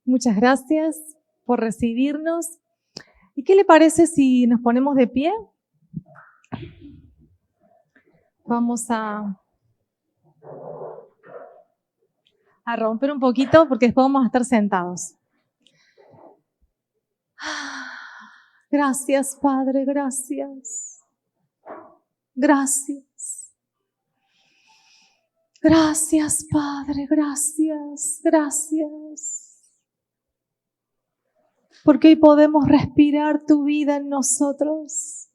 Muchas gracias por recibirnos. ¿Y qué le parece si nos ponemos de pie? Vamos a romper un poquito porque después vamos a estar sentados. Gracias, Padre, gracias. Gracias. Gracias, Padre, gracias, gracias. Porque hoy podemos respirar tu vida en nosotros.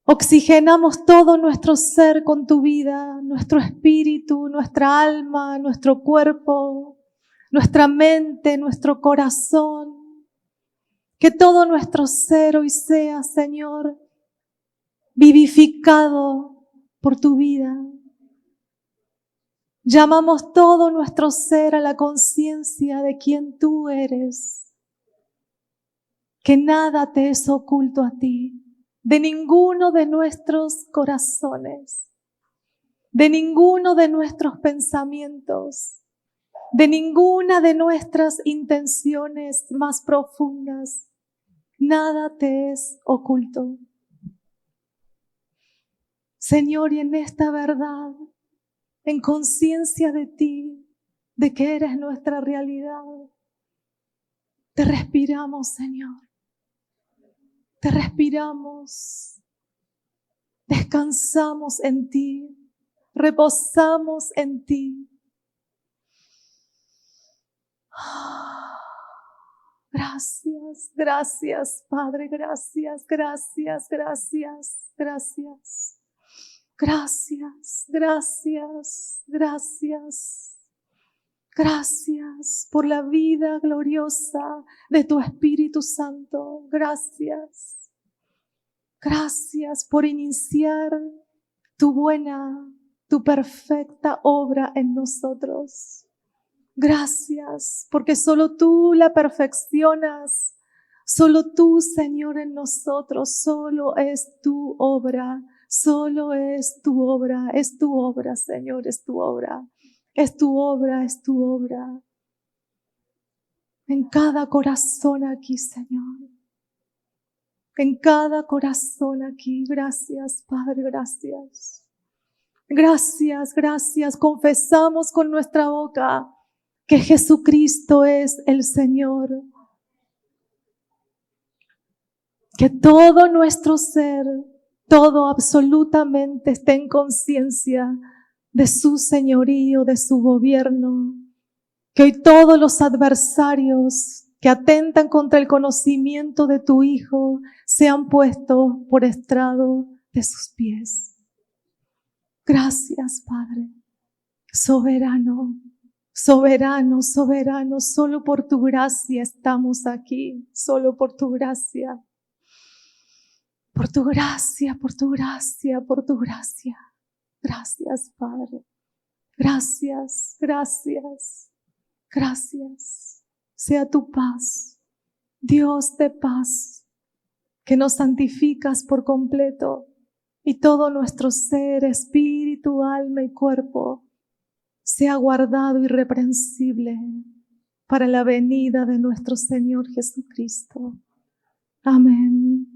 Oxigenamos todo nuestro ser con tu vida, nuestro espíritu, nuestra alma, nuestro cuerpo, nuestra mente, nuestro corazón. Que todo nuestro ser hoy sea, Señor, vivificado por tu vida. Llamamos todo nuestro ser a la conciencia de quién tú eres. Que nada te es oculto a ti, de ninguno de nuestros corazones, de ninguno de nuestros pensamientos, de ninguna de nuestras intenciones más profundas. Nada te es oculto. Señor, y en esta verdad, en conciencia de ti, de que eres nuestra realidad, te respiramos, Señor. Te respiramos. Descansamos en ti. Reposamos en ti. Gracias, gracias, Padre, gracias, gracias, gracias, gracias. Gracias, gracias, gracias. Gracias por la vida gloriosa de tu Espíritu Santo. Gracias. Gracias por iniciar tu buena, tu perfecta obra en nosotros. Gracias porque solo tú la perfeccionas. Solo tú, Señor, en nosotros. Solo es tu obra. Solo es tu obra, Señor, es tu obra. Es tu obra, es tu obra. En cada corazón aquí, Señor. En cada corazón aquí. Gracias, Padre, gracias. Gracias, gracias. Confesamos con nuestra boca que Jesucristo es el Señor. Que todo nuestro ser, todo absolutamente esté en conciencia de su señorío, de su gobierno. Que hoy todos los adversarios que atentan contra el conocimiento de tu Hijo sean puestos por estrado de sus pies. Gracias, Padre. Soberano, soberano, soberano, solo por tu gracia estamos aquí, solo por tu gracia. Por tu gracia, por tu gracia, por tu gracia. Gracias, Padre. Gracias, gracias, gracias. Sea tu paz, Dios de paz, que nos santificas por completo y todo nuestro ser, espíritu, alma y cuerpo sea guardado irreprensible para la venida de nuestro Señor Jesucristo. Amén.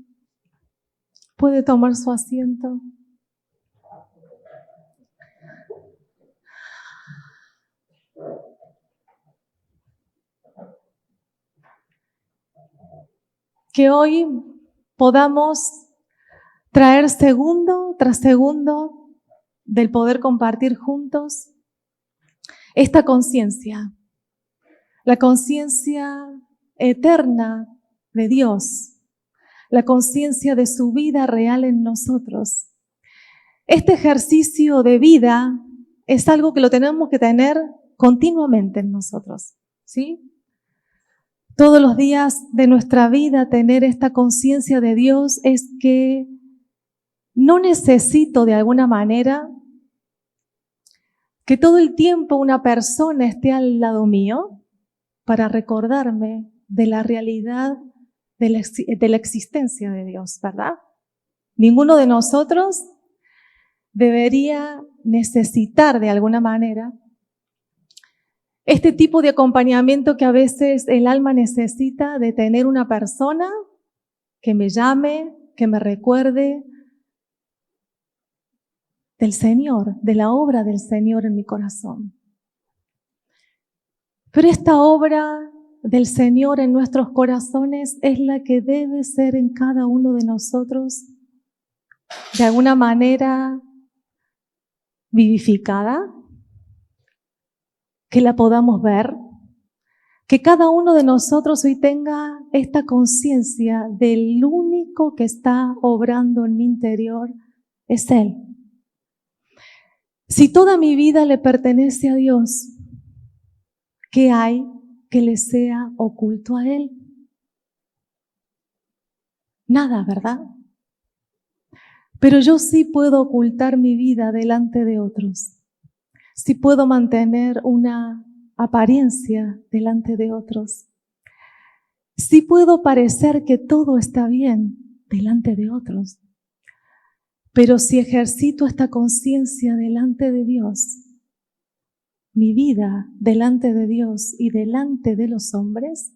Puede tomar su asiento. Que hoy podamos traer segundo tras segundo del poder compartir juntos esta conciencia, la conciencia eterna de Dios, la conciencia de su vida real en nosotros. Este ejercicio de vida es algo que lo tenemos que tener continuamente en nosotros, ¿sí? Todos los días de nuestra vida tener esta conciencia de Dios es que no necesito de alguna manera que todo el tiempo una persona esté al lado mío para recordarme de la realidad de la existencia de Dios, ¿verdad? Ninguno de nosotros debería necesitar de alguna manera Este tipo de acompañamiento que a veces el alma necesita de tener una persona que me llame, que me recuerde del Señor, de la obra del Señor en mi corazón. Pero esta obra del Señor en nuestros corazones es la que debe ser en cada uno de nosotros de alguna manera vivificada, que la podamos ver, que cada uno de nosotros hoy tenga esta conciencia del único que está obrando en mi interior, es Él. Si toda mi vida le pertenece a Dios, ¿qué hay que le sea oculto a Él? Nada, ¿verdad? Pero yo sí puedo ocultar mi vida delante de otros. Sí puedo mantener una apariencia delante de otros. Sí puedo parecer que todo está bien delante de otros. Pero si ejercito esta conciencia delante de Dios, mi vida delante de Dios y delante de los hombres,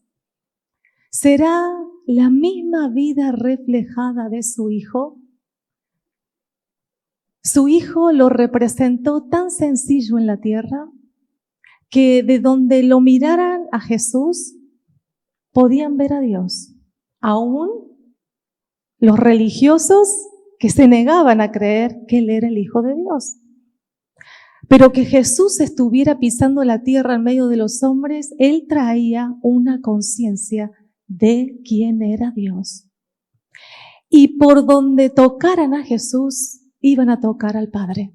será la misma vida reflejada de su Hijo. Su Hijo lo representó tan sencillo en la tierra que de donde lo miraran a Jesús podían ver a Dios. Aún los religiosos que se negaban a creer que Él era el Hijo de Dios. Pero que Jesús estuviera pisando la tierra en medio de los hombres, Él traía una conciencia de quién era Dios. Y por donde tocaran a Jesús, iban a tocar al Padre.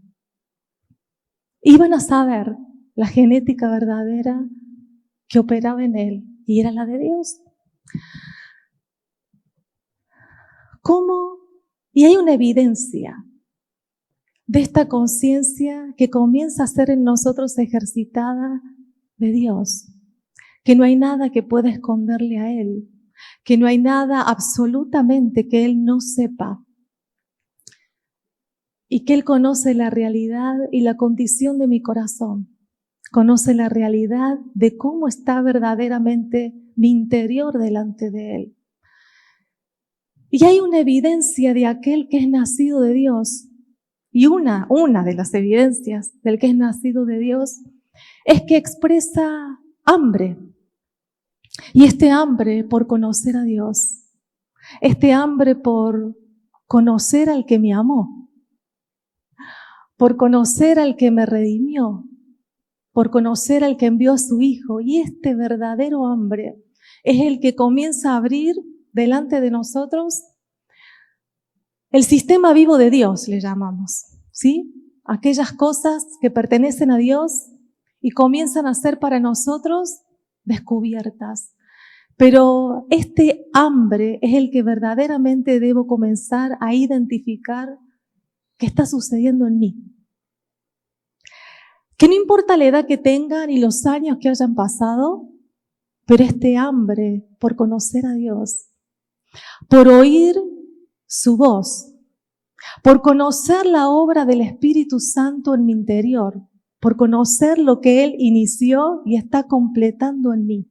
Iban a saber la genética verdadera que operaba en Él, y era la de Dios. ¿Cómo? Y hay una evidencia de esta conciencia que comienza a ser en nosotros ejercitada de Dios, que no hay nada que pueda esconderle a Él, que no hay nada absolutamente que Él no sepa, y que Él conoce la realidad y la condición de mi corazón, conoce la realidad de cómo está verdaderamente mi interior delante de Él. Y hay una evidencia de aquel que es nacido de Dios. Y una de las evidencias del que es nacido de Dios es que expresa hambre. Y este hambre por conocer a Dios, este hambre por conocer al que me amó, por conocer al que me redimió, por conocer al que envió a su Hijo. Y este verdadero hambre es el que comienza a abrir delante de nosotros el sistema vivo de Dios, le llamamos, ¿sí? Aquellas cosas que pertenecen a Dios y comienzan a ser para nosotros descubiertas. Pero este hambre es el que verdaderamente debo comenzar a identificar qué está sucediendo en mí. Que no importa la edad que tengan y los años que hayan pasado, pero este hambre por conocer a Dios, por oír su voz, por conocer la obra del Espíritu Santo en mi interior, por conocer lo que Él inició y está completando en mí.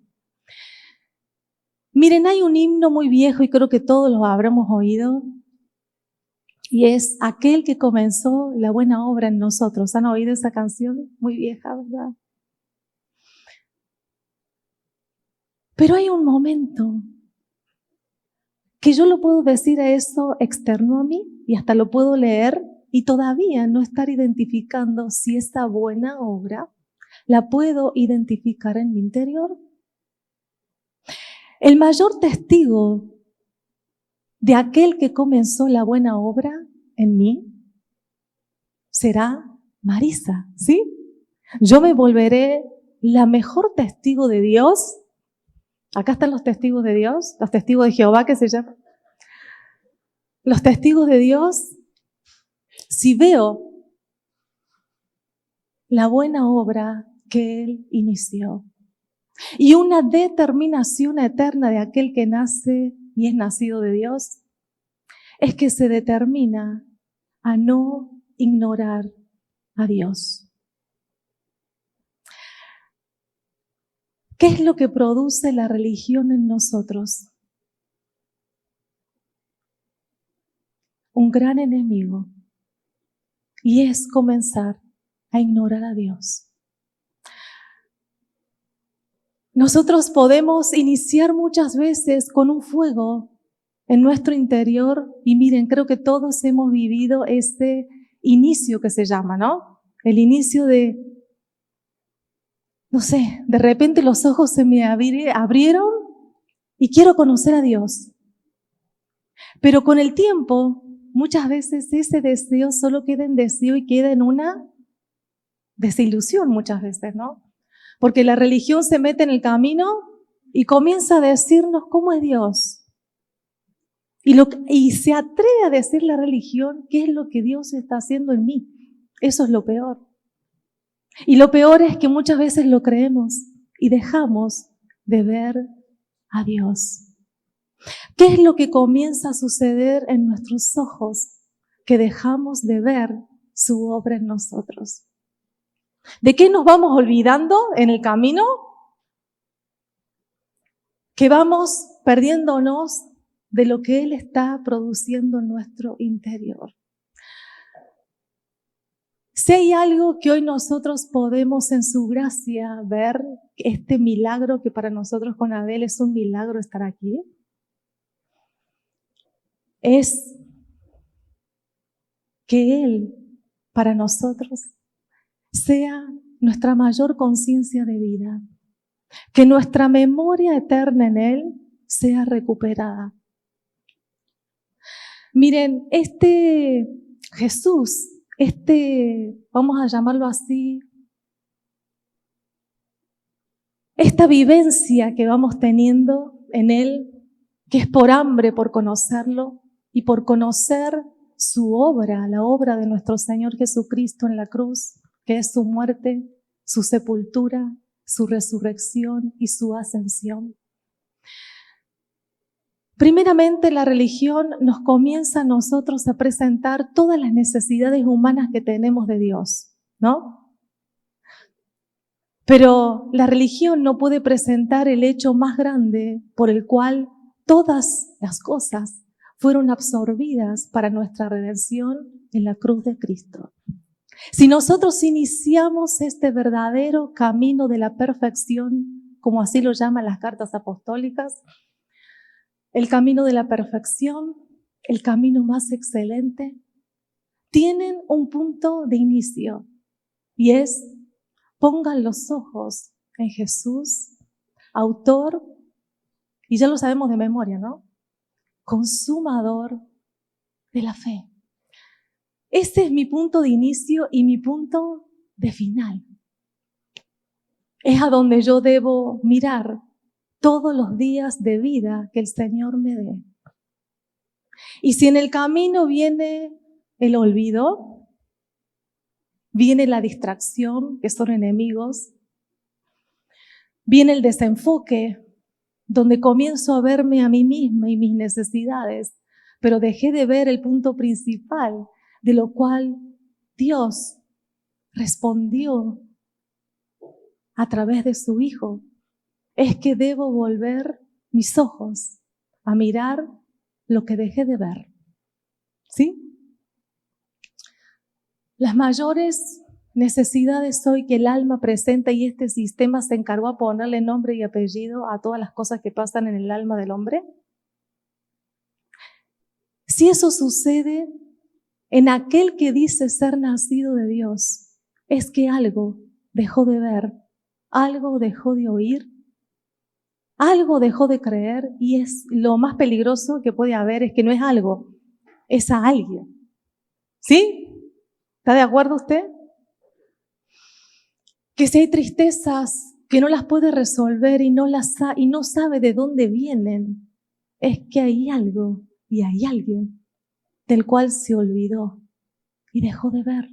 Miren, hay un himno muy viejo y creo que todos lo habremos oído, y es aquel que comenzó la buena obra en nosotros. ¿Han oído esa canción? Muy vieja, ¿verdad? Pero hay un momento que yo lo puedo decir a eso externo a mí y hasta lo puedo leer y todavía no estar identificando si esa buena obra la puedo identificar en mi interior. El mayor testigo de aquel que comenzó la buena obra en mí será Marisa, ¿sí? Yo me volveré la mejor testigo de Dios. Acá están los testigos de Dios, los testigos de Jehová que se llaman. Los testigos de Dios, si veo la buena obra que Él inició y una determinación eterna de aquel que nace y es nacido de Dios, es que se determina a no ignorar a Dios. ¿Qué es lo que produce la religión en nosotros? Un gran enemigo, y es comenzar a ignorar a Dios. Nosotros podemos iniciar muchas veces con un fuego en nuestro interior y miren, creo que todos hemos vivido este inicio que se llama, ¿no? El inicio de, no sé, de repente los ojos se me abrieron y quiero conocer a Dios. Pero con el tiempo, muchas veces ese deseo solo queda en deseo y queda en una desilusión muchas veces, ¿no? Porque la religión se mete en el camino y comienza a decirnos cómo es Dios. Y se atreve a decir la religión qué es lo que Dios está haciendo en mí. Eso es lo peor. Y lo peor es que muchas veces lo creemos y dejamos de ver a Dios. ¿Qué es lo que comienza a suceder en nuestros ojos? Que dejamos de ver su obra en nosotros. ¿De qué nos vamos olvidando en el camino? Que vamos perdiéndonos de lo que Él está produciendo en nuestro interior. Si hay algo que hoy nosotros podemos en su gracia ver, este milagro que para nosotros con Abel es un milagro estar aquí, es que Él para nosotros sea nuestra mayor conciencia de vida, que nuestra memoria eterna en Él sea recuperada. Miren, Jesús, vamos a llamarlo así, esta vivencia que vamos teniendo en Él, que es por hambre, por conocerlo y por conocer su obra, la obra de nuestro Señor Jesucristo en la cruz, que es su muerte, su sepultura, su resurrección y su ascensión. Primeramente, la religión nos comienza a nosotros a presentar todas las necesidades humanas que tenemos de Dios, ¿no? Pero la religión no puede presentar el hecho más grande por el cual todas las cosas fueron absorbidas para nuestra redención en la cruz de Cristo. Si nosotros iniciamos este verdadero camino de la perfección, como así lo llaman las cartas apostólicas, el camino de la perfección, el camino más excelente, tienen un punto de inicio y es: pongan los ojos en Jesús, autor, y ya lo sabemos de memoria, ¿no? Consumador de la fe. Ese es mi punto de inicio y mi punto de final. Es a donde yo debo mirar todos los días de vida que el Señor me dé. Y si en el camino viene el olvido, viene la distracción, que son enemigos, viene el desenfoque, donde comienzo a verme a mí misma y mis necesidades, pero dejé de ver el punto principal, de lo cual Dios respondió a través de su Hijo, es que debo volver mis ojos a mirar lo que dejé de ver. ¿Sí? Las mayores necesidades hoy que el alma presenta, y este sistema se encargó a ponerle nombre y apellido a todas las cosas que pasan en el alma del hombre. Si eso sucede en aquel que dice ser nacido de Dios, es que algo dejó de ver, algo dejó de oír, algo dejó de creer, y es lo más peligroso que puede haber, es que no es algo, es a alguien. ¿Sí? ¿Está de acuerdo usted? Que si hay tristezas que no las puede resolver y no sabe de dónde vienen, es que hay algo y hay alguien del cual se olvidó y dejó de ver.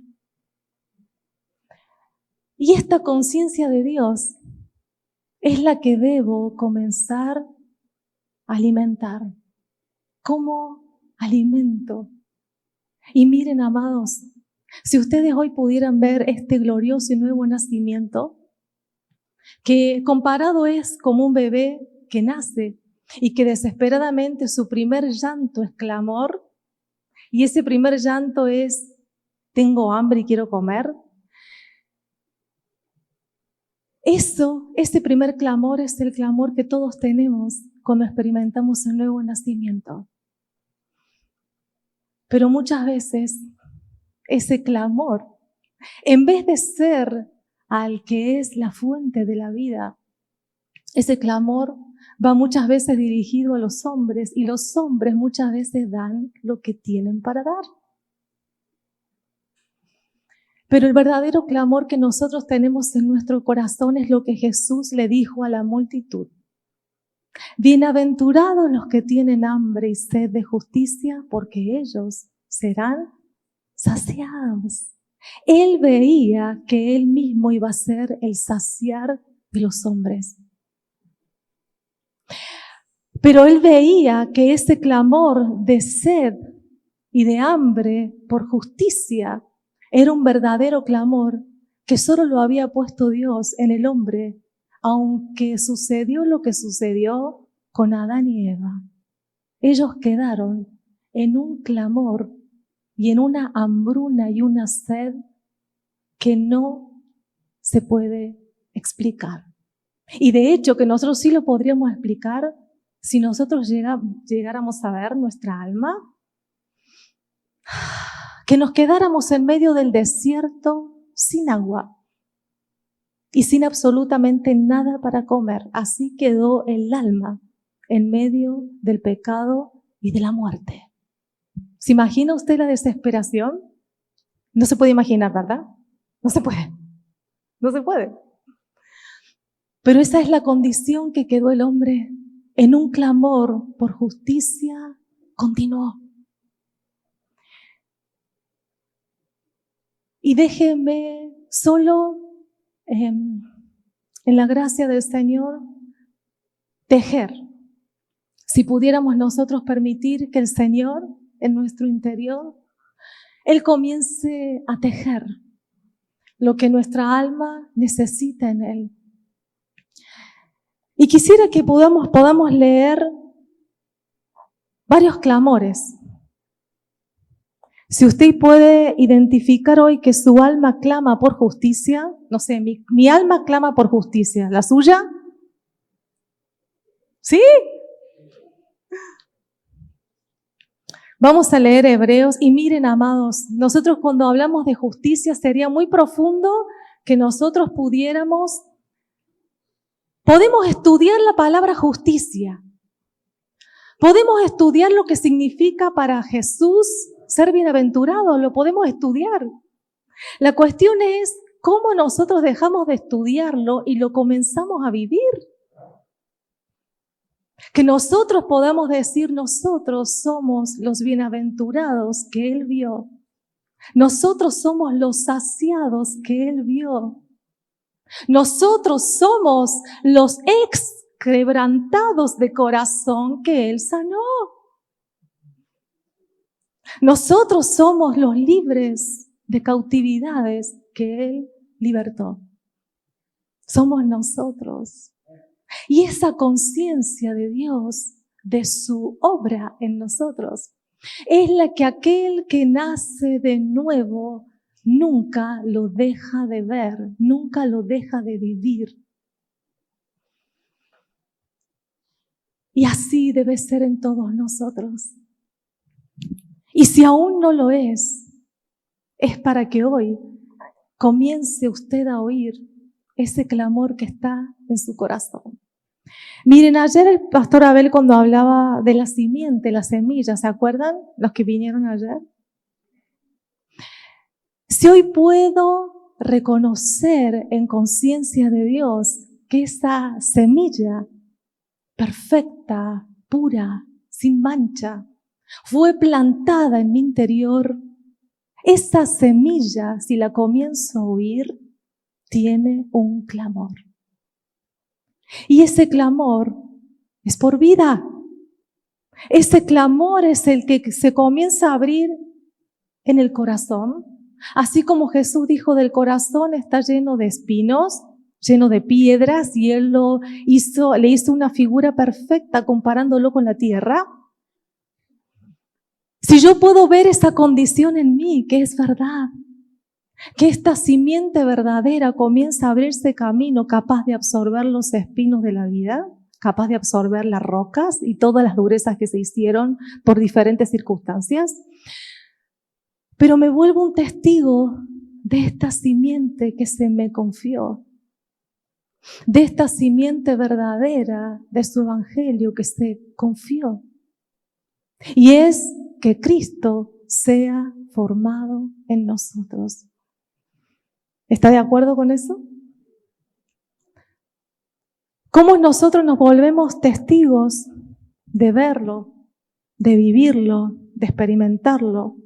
Y esta conciencia de Dios es la que debo comenzar a alimentar. ¿Cómo alimento? Y miren, amados, si ustedes hoy pudieran ver este glorioso y nuevo nacimiento, que comparado es como un bebé que nace y que desesperadamente su primer llanto es clamor, y ese primer llanto es: tengo hambre y quiero comer. Ese primer clamor es el clamor que todos tenemos cuando experimentamos el nuevo nacimiento. Pero muchas veces ese clamor, en vez de ser al que es la fuente de la vida, ese clamor va muchas veces dirigido a los hombres, y los hombres muchas veces dan lo que tienen para dar. Pero el verdadero clamor que nosotros tenemos en nuestro corazón es lo que Jesús le dijo a la multitud: bienaventurados los que tienen hambre y sed de justicia, porque ellos serán saciados. Él veía que él mismo iba a ser el saciar de los hombres. Pero él veía que ese clamor de sed y de hambre por justicia era un verdadero clamor que solo lo había puesto Dios en el hombre, aunque sucedió lo que sucedió con Adán y Eva. Ellos quedaron en un clamor y en una hambruna y una sed que no se puede explicar. Y de hecho que nosotros sí lo podríamos explicar si nosotros llegáramos a ver nuestra alma, que nos quedáramos en medio del desierto sin agua y sin absolutamente nada para comer. Así quedó el alma en medio del pecado y de la muerte. ¿Se imagina usted la desesperación? No se puede imaginar, ¿verdad? No se puede. No se puede. Pero esa es la condición que quedó el hombre. En un clamor por justicia continuó. Y déjeme solo en la gracia del Señor tejer. Si pudiéramos nosotros permitir que el Señor en nuestro interior, Él comience a tejer lo que nuestra alma necesita en Él. Y quisiera que podamos leer varios clamores. Si usted puede identificar hoy que su alma clama por justicia, no sé, mi alma clama por justicia, ¿la suya? ¿Sí? Vamos a leer Hebreos y miren, amados, nosotros cuando hablamos de justicia sería muy profundo que nosotros podemos estudiar la palabra justicia. Podemos estudiar lo que significa para Jesús ser bienaventurado, lo podemos estudiar. La cuestión es cómo nosotros dejamos de estudiarlo y lo comenzamos a vivir. Que nosotros podamos decir: nosotros somos los bienaventurados que Él vio. Nosotros somos los saciados que Él vio. Nosotros somos los quebrantados de corazón que Él sanó. Nosotros somos los libres de cautividades que Él libertó. Somos nosotros. Y esa conciencia de Dios, de su obra en nosotros, es la que aquel que nace de nuevo nunca lo deja de ver, nunca lo deja de vivir. Y así debe ser en todos nosotros. Y si aún no lo es para que hoy comience usted a oír ese clamor que está en su corazón. Miren, ayer el pastor Abel, cuando hablaba de la simiente, la semilla, ¿se acuerdan? Los que vinieron ayer. Si hoy puedo reconocer en conciencia de Dios que esa semilla perfecta, pura, sin mancha, fue plantada en mi interior, esa semilla, si la comienzo a oír, tiene un clamor. Y ese clamor es por vida. Ese clamor es el que se comienza a abrir en el corazón. Así como Jesús dijo: del corazón está lleno de espinos, lleno de piedras y Él le hizo una figura perfecta comparándolo con la tierra. Si yo puedo ver esa condición en mí, que es verdad, que esta simiente verdadera comienza a abrirse camino capaz de absorber los espinos de la vida, capaz de absorber las rocas y todas las durezas que se hicieron por diferentes circunstancias, pero me vuelvo un testigo de esta simiente que se me confió, de esta simiente verdadera de su evangelio que se confió. Y es que Cristo sea formado en nosotros. ¿Está de acuerdo con eso? ¿Cómo nosotros nos volvemos testigos de verlo, de vivirlo, de experimentarlo?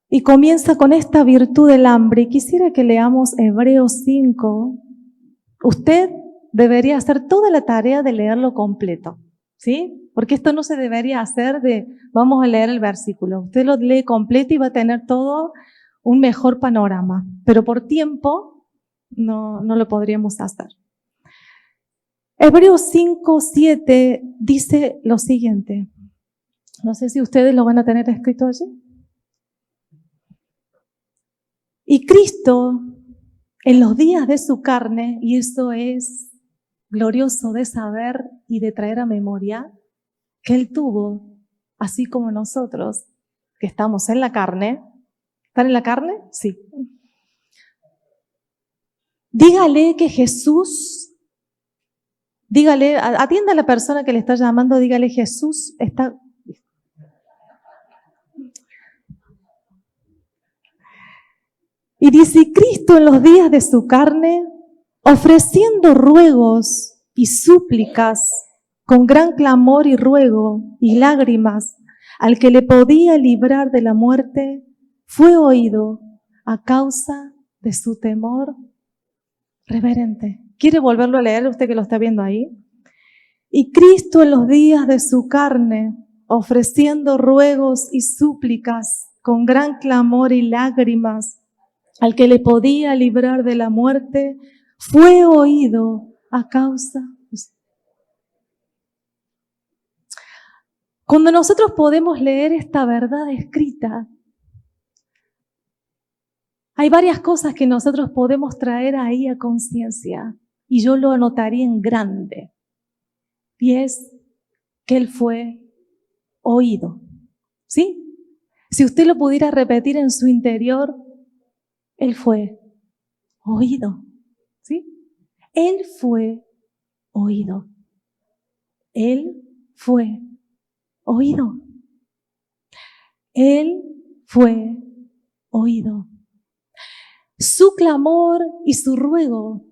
Y comienza con esta virtud del hambre. Y quisiera que leamos Hebreos 5. Usted debería hacer toda la tarea de leerlo completo, ¿sí? Porque esto no se debería hacer de, vamos a leer el versículo. Usted lo lee completo y va a tener todo un mejor panorama. Pero por tiempo no lo podríamos hacer. Hebreos 5:7 dice lo siguiente. No sé si ustedes lo van a tener escrito allí. Y Cristo, en los días de su carne, y eso es glorioso de saber y de traer a memoria, que Él tuvo, así como nosotros, que estamos en la carne. ¿Están en la carne? Sí. Dígale que Jesús, atienda a la persona que le está llamando, dígale, Jesús está... Y dice, Cristo en los días de su carne, ofreciendo ruegos y súplicas, con gran clamor y ruego y lágrimas, al que le podía librar de la muerte, fue oído a causa de su temor reverente. ¿Quiere volverlo a leer usted que lo está viendo ahí? Y Cristo en los días de su carne, ofreciendo ruegos y súplicas, con gran clamor y lágrimas, al que le podía librar de la muerte, fue oído a causa de su... Cuando nosotros podemos leer esta verdad escrita, hay varias cosas que nosotros podemos traer ahí a conciencia, y yo lo anotaría en grande, y es que Él fue oído, ¿sí? Si usted lo pudiera repetir en su interior, Él fue oído, ¿sí? Él fue oído. Él fue oído. Él fue oído. Su clamor y su ruego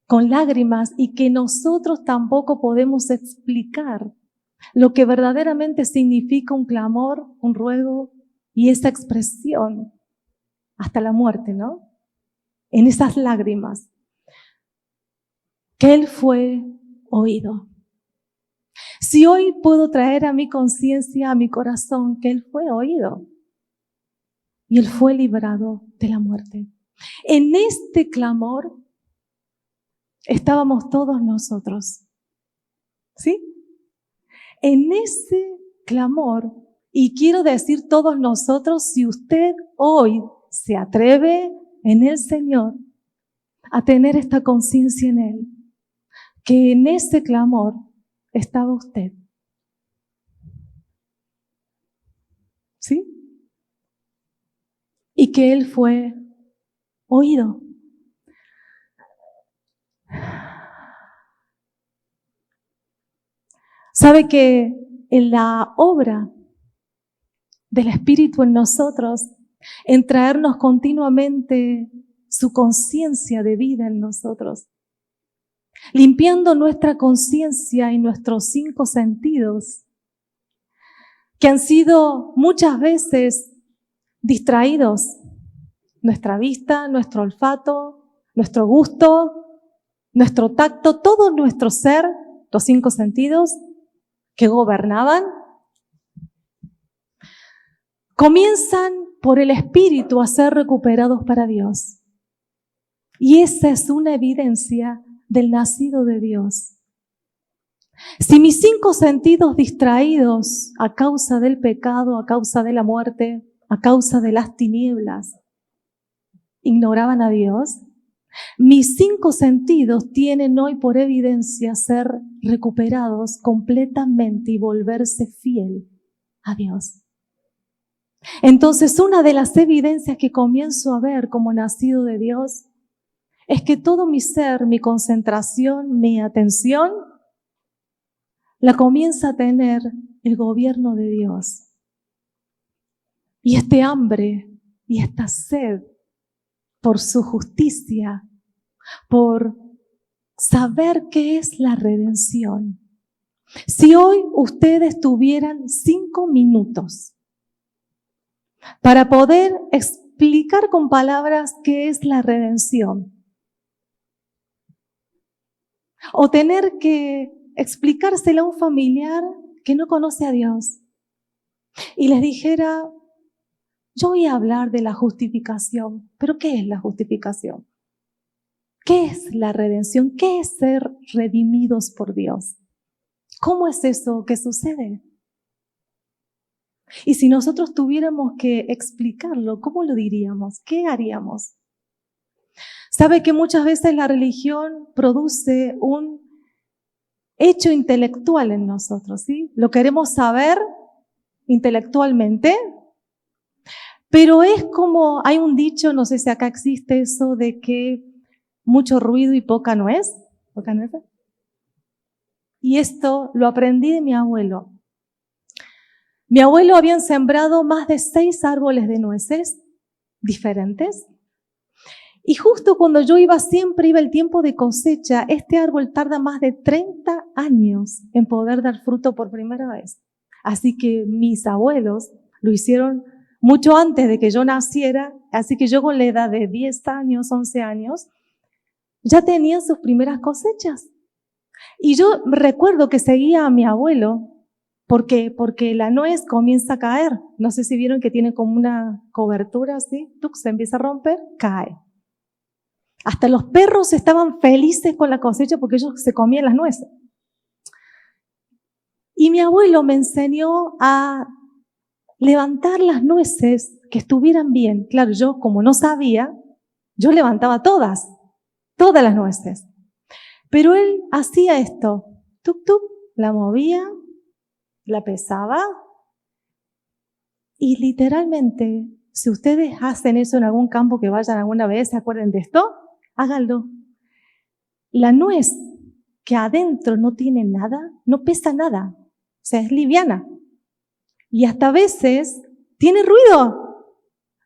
con lágrimas, y que nosotros tampoco podemos explicar lo que verdaderamente significa un clamor, un ruego y esa expresión hasta la muerte, ¿no? En esas lágrimas, que Él fue oído. Si hoy puedo traer a mi conciencia, a mi corazón, que Él fue oído y Él fue librado de la muerte. En este clamor estábamos todos nosotros, ¿sí? En ese clamor, y quiero decir todos nosotros, si usted hoy se atreve en el Señor a tener esta conciencia en Él, que en ese clamor estaba usted, ¿sí? Y que Él fue oído. Sabe que en la obra del Espíritu en nosotros, en traernos continuamente su conciencia de vida en nosotros, limpiando nuestra conciencia y nuestros 5 sentidos, que han sido muchas veces distraídos, nuestra vista, nuestro olfato, nuestro gusto, nuestro tacto, todo nuestro ser, los 5 sentidos que gobernaban, comienzan por el Espíritu a ser recuperados para Dios. Y esa es una evidencia del nacido de Dios. Si mis 5 sentidos distraídos a causa del pecado, a causa de la muerte, a causa de las tinieblas, ignoraban a Dios, mis 5 sentidos tienen hoy por evidencia ser recuperados completamente y volverse fiel a Dios. Entonces, una de las evidencias que comienzo a ver como nacido de Dios es que todo mi ser, mi concentración, mi atención, la comienza a tener el gobierno de Dios. Y este hambre y esta sed por su justicia, por saber qué es la redención. Si hoy ustedes tuvieran 5 minutos para poder explicar con palabras qué es la redención, o tener que explicársela a un familiar que no conoce a Dios y les dijera, yo voy a hablar de la justificación, pero ¿qué es la justificación? ¿Qué es la redención? ¿Qué es ser redimidos por Dios? ¿Cómo es eso que sucede? Y si nosotros tuviéramos que explicarlo, ¿cómo lo diríamos? ¿Qué haríamos? ¿Sabe que muchas veces la religión produce un hecho intelectual en nosotros, ¿sí? Lo queremos saber intelectualmente, pero es como, hay un dicho, no sé si acá existe eso, de que mucho ruido y poca nuez. ¿Poca nuez? Y esto lo aprendí de mi abuelo. Mi abuelo habían sembrado más de 6 árboles de nueces diferentes. Y justo cuando yo siempre iba el tiempo de cosecha, este árbol tarda más de 30 años en poder dar fruto por primera vez. Así que mis abuelos lo hicieron mucho antes de que yo naciera, así que yo con la edad de 10 años, 11 años, ya tenía sus primeras cosechas. Y yo recuerdo que seguía a mi abuelo, ¿por qué? Porque la nuez comienza a caer. No sé si vieron que tiene como una cobertura así, se empieza a romper, cae. Hasta los perros estaban felices con la cosecha porque ellos se comían las nueces. Y mi abuelo me enseñó a levantar las nueces que estuvieran bien. Claro, yo como no sabía, yo levantaba todas las nueces. Pero él hacía esto, la movía, la pesaba y literalmente, si ustedes hacen eso en algún campo que vayan alguna vez, ¿se acuerdan de esto? Háganlo. La nuez que adentro no tiene nada, no pesa nada, o sea, es liviana. Y hasta a veces tiene ruido,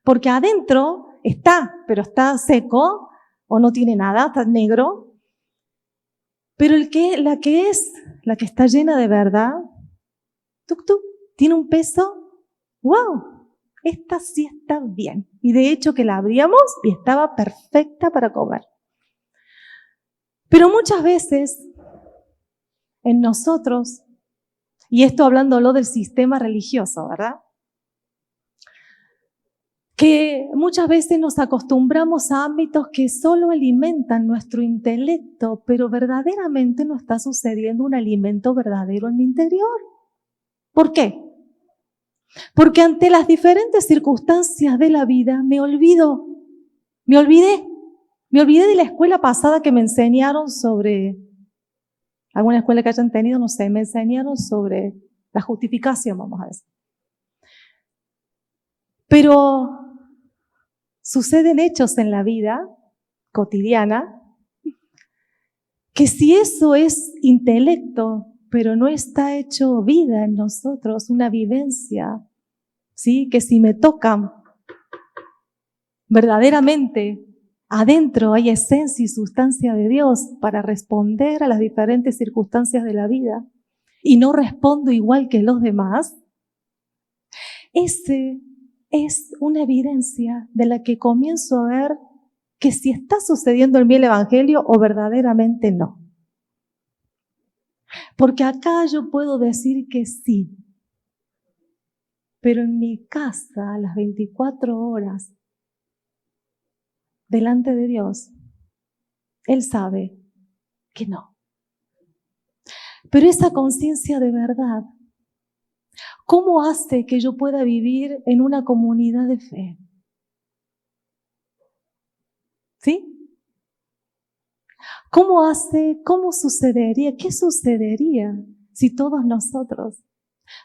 porque adentro pero está seco o no tiene nada, está negro. Pero la que está llena de verdad, tiene un peso, wow, esta sí está bien. Y de hecho que la abríamos y estaba perfecta para comer. Pero muchas veces en nosotros, y esto hablándolo del sistema religioso, ¿verdad? Que muchas veces nos acostumbramos a ámbitos que solo alimentan nuestro intelecto, pero verdaderamente no está sucediendo un alimento verdadero en mi interior. ¿Por qué? Porque ante las diferentes circunstancias de la vida me olvidé de la escuela pasada que me enseñaron sobre, alguna escuela que hayan tenido, no sé, me enseñaron sobre la justificación, vamos a decir. Pero suceden hechos en la vida cotidiana que si eso es intelecto, pero no está hecho vida en nosotros, una vivencia, ¿sí? Que si me tocan verdaderamente adentro hay esencia y sustancia de Dios para responder a las diferentes circunstancias de la vida y no respondo igual que los demás, ese es una evidencia de la que comienzo a ver que si está sucediendo en mí el Evangelio o verdaderamente no. Porque acá yo puedo decir que sí, pero en mi casa a las 24 horas, delante de Dios, Él sabe que no. Pero esa conciencia de verdad, ¿cómo hace que yo pueda vivir en una comunidad de fe? ¿Sí? ¿Cómo sucedería? ¿Qué sucedería si todos nosotros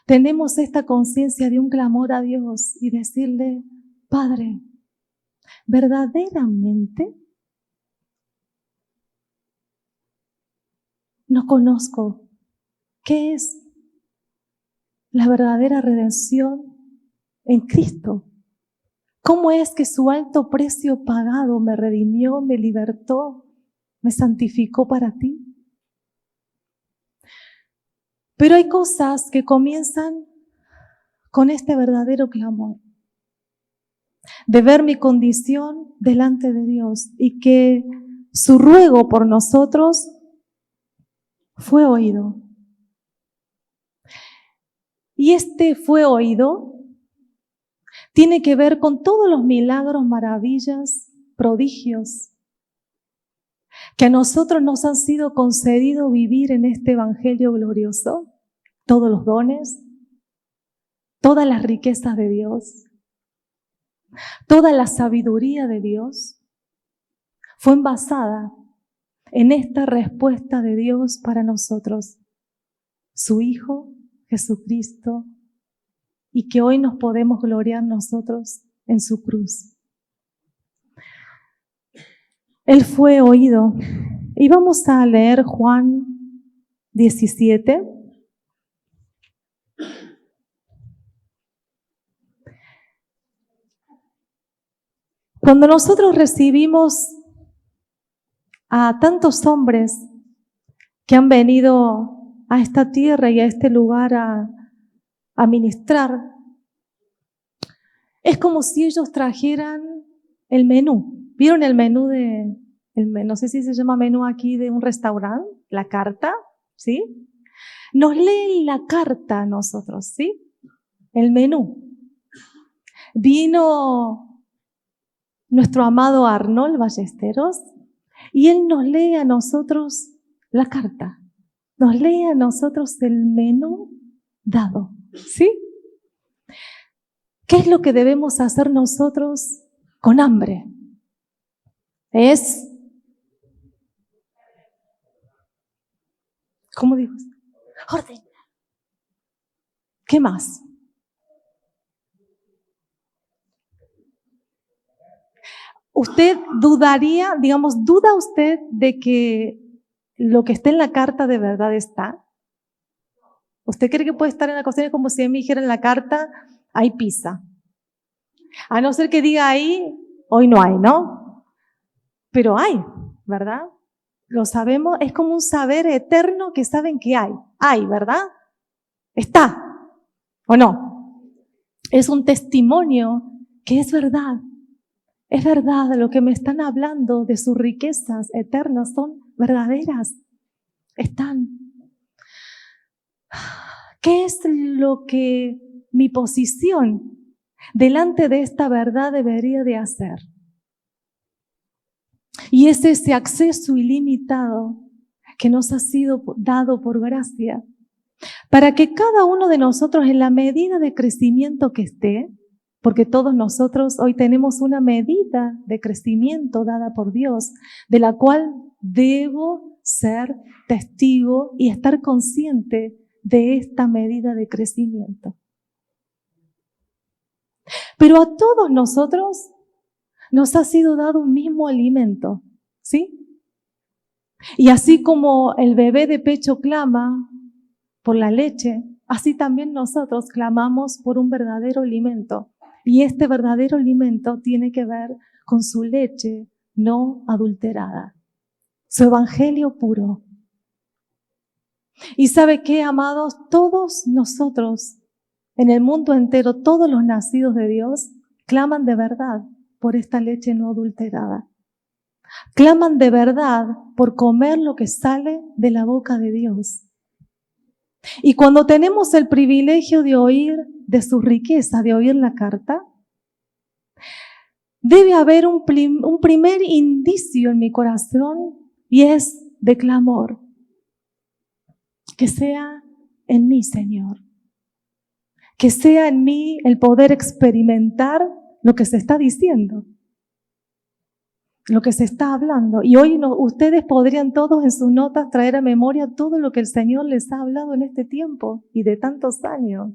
tenemos esta conciencia de un clamor a Dios y decirle, Padre, verdaderamente no conozco qué es la verdadera redención en Cristo? ¿Cómo es que su alto precio pagado me redimió, me libertó, me santificó para ti? Pero hay cosas que comienzan con este verdadero clamor, de ver mi condición delante de Dios y que su ruego por nosotros fue oído. Y este fue oído tiene que ver con todos los milagros, maravillas, prodigios que a nosotros nos han sido concedidos vivir en este evangelio glorioso. Todos los dones, todas las riquezas de Dios, toda la sabiduría de Dios fue envasada en esta respuesta de Dios para nosotros, su Hijo Jesucristo, y que hoy nos podemos gloriar nosotros en su cruz. Él fue oído. Y vamos a leer Juan 17. Cuando nosotros recibimos a tantos hombres que han venido a esta tierra y a este lugar a ministrar, es como si ellos trajeran el menú. ¿Vieron el menú no sé si se llama menú aquí de un restaurante? La carta, ¿sí? Nos leen la carta a nosotros, ¿sí? El menú. Vino nuestro amado Arnold Ballesteros y él nos lee a nosotros la carta. Nos lee a nosotros el menú dado, ¿sí? ¿Qué es lo que debemos hacer nosotros con hambre? Es, ¿cómo digo? Orden. ¿Qué más? ¿Usted dudaría, duda usted de que lo que está en la carta de verdad está? ¿Usted cree que puede estar en la cocina como si me dijera en la carta, hay pizza? A no ser que diga ahí, hoy no hay, ¿no? Pero hay, ¿verdad? Lo sabemos, es como un saber eterno que saben que hay, ¿verdad? Está, ¿o no? Es un testimonio que es verdad. Es verdad, lo que me están hablando de sus riquezas eternas son verdaderas. Están. ¿Qué es lo que mi posición delante de esta verdad debería de hacer? Y es ese acceso ilimitado que nos ha sido dado por gracia, para que cada uno de nosotros, en la medida de crecimiento que esté, porque todos nosotros hoy tenemos una medida de crecimiento dada por Dios, de la cual debo ser testigo y estar consciente de esta medida de crecimiento. Pero a todos nosotros nos ha sido dado un mismo alimento, ¿sí? Y así como el bebé de pecho clama por la leche, así también nosotros clamamos por un verdadero alimento. Y este verdadero alimento tiene que ver con su leche no adulterada, su evangelio puro. Y ¿sabe qué, amados? Todos nosotros, en el mundo entero, todos los nacidos de Dios, claman de verdad por esta leche no adulterada. Claman de verdad por comer lo que sale de la boca de Dios. Y cuando tenemos el privilegio de oír de su riqueza, de oír la carta, debe haber un primer indicio en mi corazón y es de clamor. Que sea en mí, Señor. Que sea en mí el poder experimentar lo que se está diciendo, lo que se está hablando. Y hoy ustedes podrían todos en sus notas traer a memoria todo lo que el Señor les ha hablado en este tiempo y de tantos años.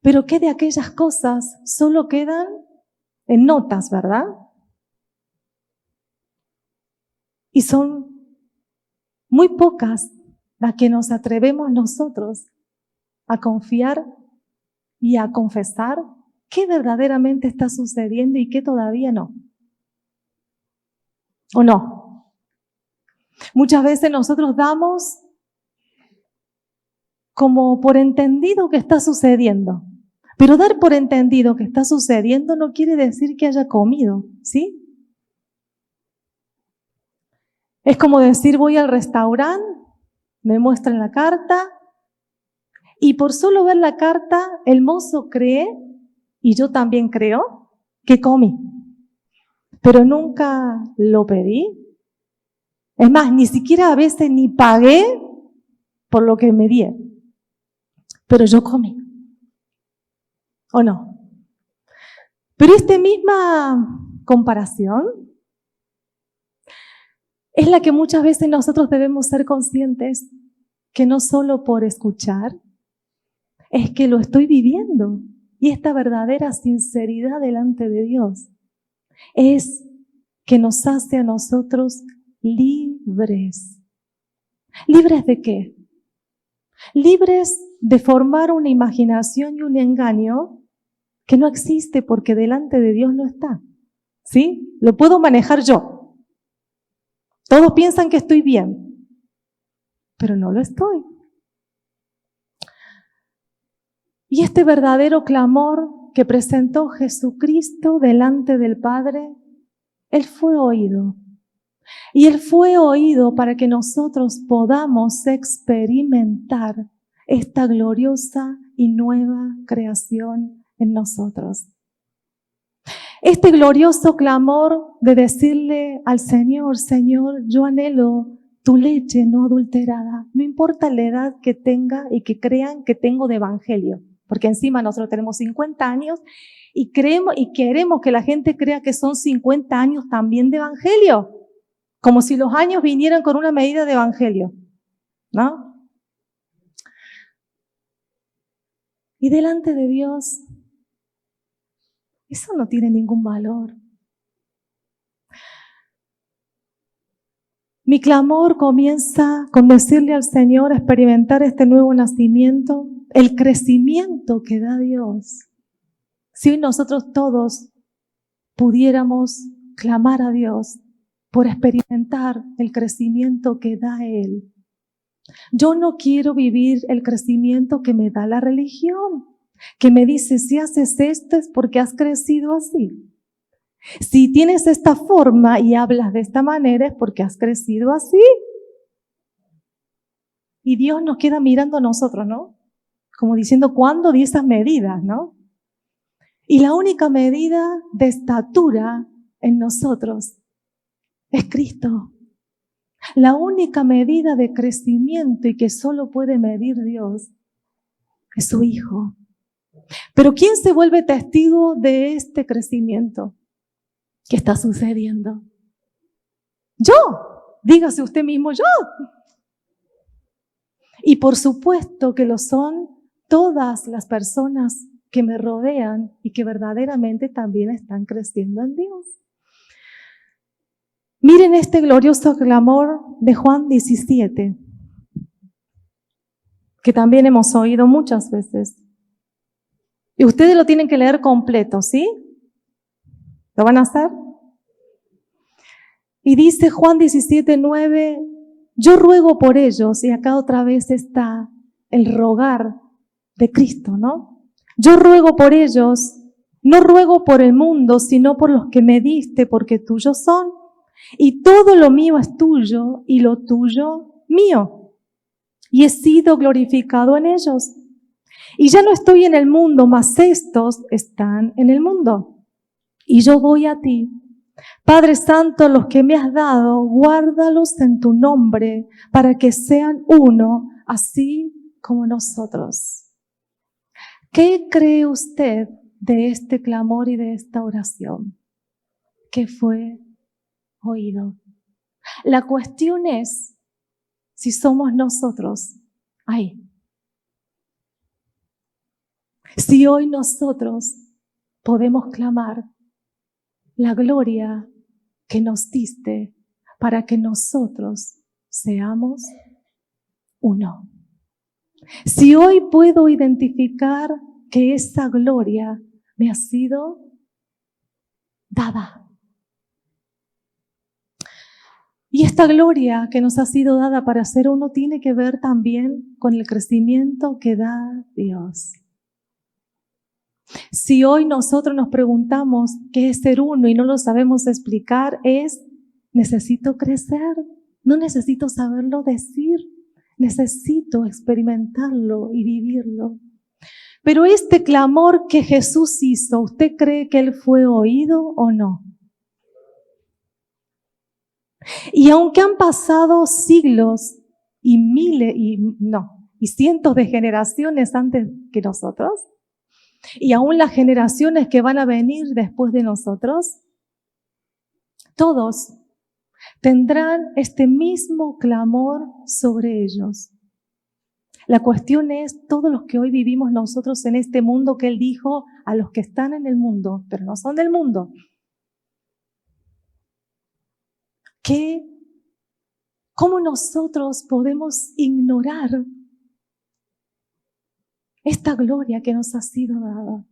Pero ¿qué de aquellas cosas solo quedan en notas, verdad? Y son muy pocas las que nos atrevemos nosotros a confiar y a confesar qué verdaderamente está sucediendo y qué todavía no. ¿O no? Muchas veces nosotros damos como por entendido que está sucediendo. Pero dar por entendido que está sucediendo no quiere decir que haya comido, ¿sí? Es como decir, voy al restaurante, me muestran la carta y por solo ver la carta el mozo cree, y yo también creo, que comí. Pero nunca lo pedí. Es más, ni siquiera a veces ni pagué por lo que me dieron. Pero yo comí. ¿O no? Pero esta misma comparación es la que muchas veces nosotros debemos ser conscientes que no solo por escuchar, es que lo estoy viviendo. Y esta verdadera sinceridad delante de Dios es que nos hace a nosotros libres. ¿Libres de qué? Libres de formar una imaginación y un engaño que no existe porque delante de Dios no está. ¿Sí? Lo puedo manejar yo. Todos piensan que estoy bien, pero no lo estoy. Y este verdadero clamor que presentó Jesucristo delante del Padre, Él fue oído. Y Él fue oído para que nosotros podamos experimentar esta gloriosa y nueva creación en nosotros. Este glorioso clamor de decirle al Señor, Señor, yo anhelo tu leche no adulterada, no importa la edad que tenga y que crean que tengo de evangelio, porque encima nosotros tenemos 50 años y creemos y queremos que la gente crea que son 50 años también de evangelio, como si los años vinieran con una medida de evangelio, ¿no? Y delante de Dios, eso no tiene ningún valor. Mi clamor comienza con decirle al Señor, experimentar este nuevo nacimiento, el crecimiento que da Dios. Si hoy nosotros todos pudiéramos clamar a Dios por experimentar el crecimiento que da Él. Yo no quiero vivir el crecimiento que me da la religión, que me dice, si haces esto es porque has crecido así. Si tienes esta forma y hablas de esta manera es porque has crecido así. Y Dios nos queda mirando a nosotros, ¿no? Como diciendo, ¿cuándo di esas medidas, no? Y la única medida de estatura en nosotros es Cristo. La única medida de crecimiento y que solo puede medir Dios es su Hijo. Pero ¿quién se vuelve testigo de este crecimiento que está sucediendo? Yo. Dígase usted mismo, yo. Y por supuesto que lo son todas las personas que me rodean y que verdaderamente también están creciendo en Dios. Miren este glorioso clamor de Juan 17, que también hemos oído muchas veces. Y ustedes lo tienen que leer completo, ¿sí? ¿Lo van a hacer? Y dice Juan 17:9, yo ruego por ellos, y acá otra vez está el rogar de Cristo, ¿no? Yo ruego por ellos, no ruego por el mundo, sino por los que me diste, porque tuyos son. Y todo lo mío es tuyo, y lo tuyo mío. Y he sido glorificado en ellos. Y ya no estoy en el mundo, mas estos están en el mundo. Y yo voy a ti, Padre Santo, los que me has dado, guárdalos en tu nombre para que sean uno, así como nosotros. ¿Qué cree usted de este clamor y de esta oración que fue oído? La cuestión es si somos nosotros ahí. Si hoy nosotros podemos clamar la gloria que nos diste para que nosotros seamos uno. Si hoy puedo identificar que esa gloria me ha sido dada. Y esta gloria que nos ha sido dada para ser uno tiene que ver también con el crecimiento que da Dios. Si hoy nosotros nos preguntamos qué es ser uno y no lo sabemos explicar, necesito crecer, no necesito saberlo decir, necesito experimentarlo y vivirlo. Pero este clamor que Jesús hizo, ¿usted cree que él fue oído o no? Y aunque han pasado siglos y y cientos de generaciones antes que nosotros, y aún las generaciones que van a venir después de nosotros, todos tendrán este mismo clamor sobre ellos. La cuestión es, todos los que hoy vivimos nosotros en este mundo que Él dijo a los que están en el mundo, pero no son del mundo, ¿cómo nosotros podemos ignorar esta gloria que nos ha sido dada?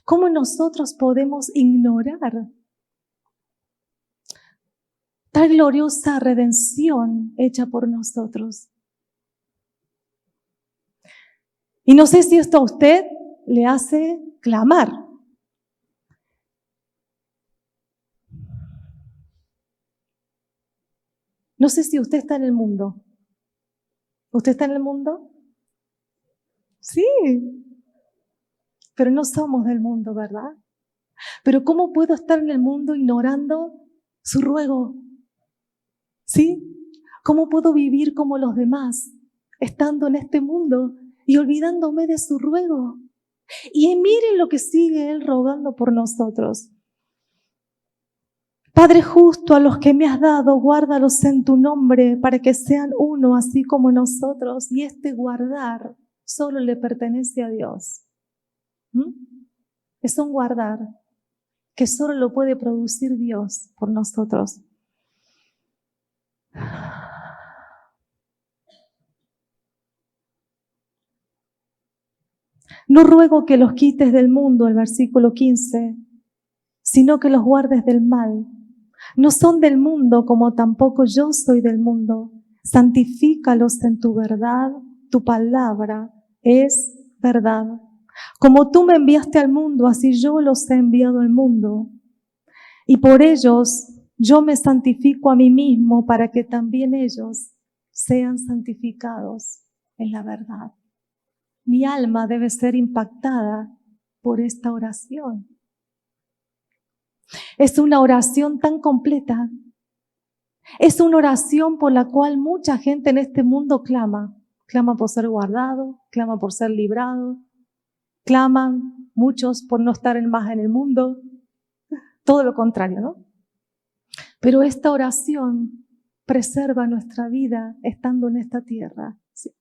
¿Cómo nosotros podemos ignorar tal gloriosa redención hecha por nosotros? Y no sé si esto a usted le hace clamar. No sé si usted está en el mundo. ¿Usted está en el mundo? Sí, pero no somos del mundo, ¿verdad? Pero ¿cómo puedo estar en el mundo ignorando su ruego? ¿Sí? ¿Cómo puedo vivir como los demás, estando en este mundo y olvidándome de su ruego? Y miren lo que sigue Él rogando por nosotros. Padre justo, a los que me has dado, guárdalos en tu nombre para que sean uno, así como nosotros. Y este guardar solo le pertenece a Dios. Es un guardar que solo lo puede producir Dios por nosotros. No ruego que los quites del mundo, el versículo 15, sino que los guardes del mal. No son del mundo, como tampoco yo soy del mundo. Santifícalos en tu verdad, tu palabra es verdad. Como tú me enviaste al mundo, así yo los he enviado al mundo. Y por ellos yo me santifico a mí mismo para que también ellos sean santificados en la verdad. Mi alma debe ser impactada por esta oración. Es una oración tan completa. Es una oración por la cual mucha gente en este mundo clama. Clama por ser guardado, clama por ser librado, claman muchos por no estar más en el mundo. Todo lo contrario, ¿no? Pero esta oración preserva nuestra vida estando en esta tierra. ¿Sí?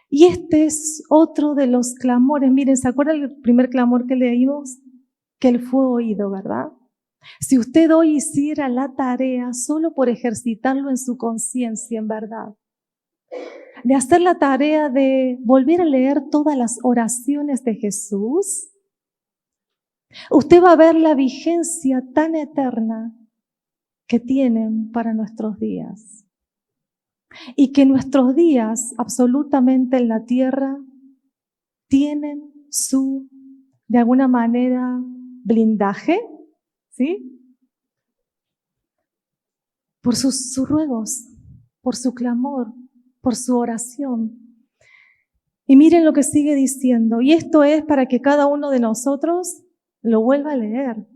Y este es otro de los clamores. Miren, ¿se acuerdan el primer clamor que leímos? Que Él fue oído, ¿verdad? Si usted hoy hiciera la tarea solo por ejercitarlo en su conciencia, en verdad, de hacer la tarea de volver a leer todas las oraciones de Jesús, usted va a ver la vigencia tan eterna que tienen para nuestros días. Y que nuestros días absolutamente en la tierra tienen su, de alguna manera, blindaje, ¿sí? Por sus ruegos, por su clamor, por su oración. Y miren lo que sigue diciendo, y esto es para que cada uno de nosotros lo vuelva a leer.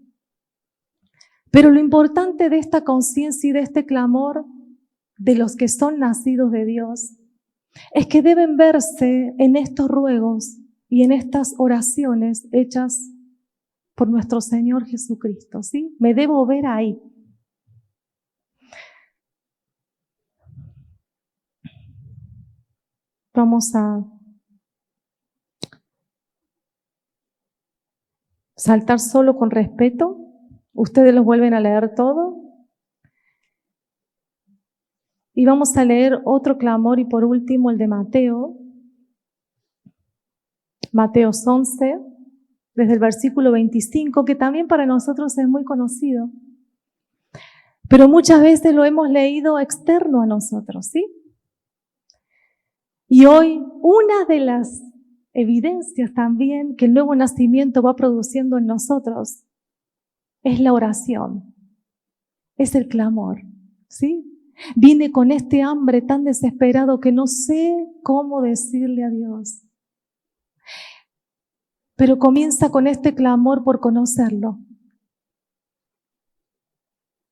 Pero lo importante de esta conciencia y de este clamor de los que son nacidos de Dios es que deben verse en estos ruegos y en estas oraciones hechas por nuestro Señor Jesucristo, ¿sí? Me debo ver ahí. Vamos a saltar solo con respeto. Ustedes los vuelven a leer todo. Y vamos a leer otro clamor y por último el de Mateo. Mateos 11, desde el versículo 25, que también para nosotros es muy conocido. Pero muchas veces lo hemos leído externo a nosotros, ¿sí? Y hoy una de las evidencias también que el nuevo nacimiento va produciendo en nosotros es la oración, es el clamor, ¿sí? Vine con este hambre tan desesperado que no sé cómo decirle a Dios. Pero comienza con este clamor por conocerlo.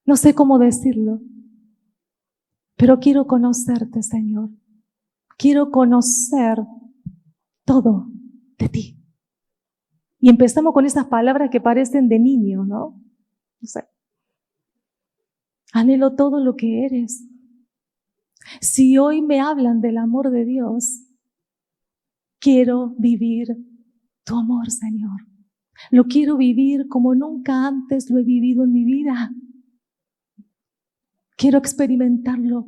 No sé cómo decirlo, pero quiero conocerte, Señor. Quiero conocer todo de ti. Y empezamos con esas palabras que parecen de niño, ¿no? No sé. Anhelo todo lo que eres. Si hoy me hablan del amor de Dios, quiero vivir tu amor, Señor. Lo quiero vivir como nunca antes lo he vivido en mi vida. Quiero experimentarlo.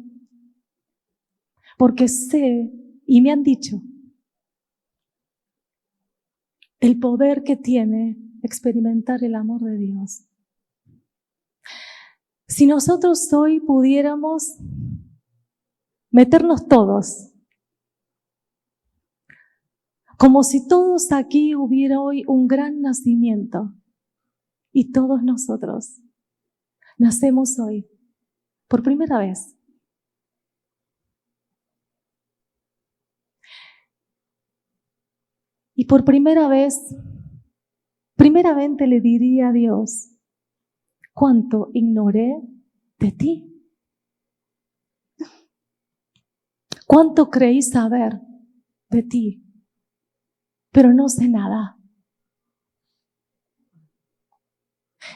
Porque sé, y me han dicho, el poder que tiene experimentar el amor de Dios. Si nosotros hoy pudiéramos meternos todos, como si todos aquí hubiera hoy un gran nacimiento y todos nosotros nacemos hoy por primera vez. Y por primera vez, primeramente le diría a Dios, ¿cuánto ignoré de ti? ¿Cuánto creí saber de ti? Pero no sé nada.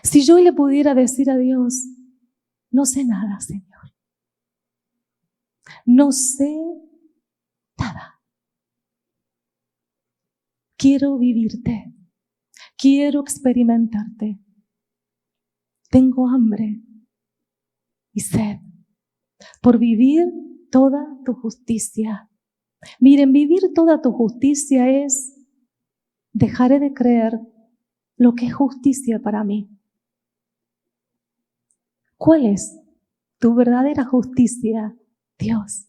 Si yo le pudiera decir a Dios, no sé nada, Señor. No sé nada. Quiero vivirte. Quiero experimentarte. Tengo hambre y sed por vivir toda tu justicia. Miren, vivir toda tu justicia es dejaré de creer lo que es justicia para mí. ¿Cuál es tu verdadera justicia? Dios.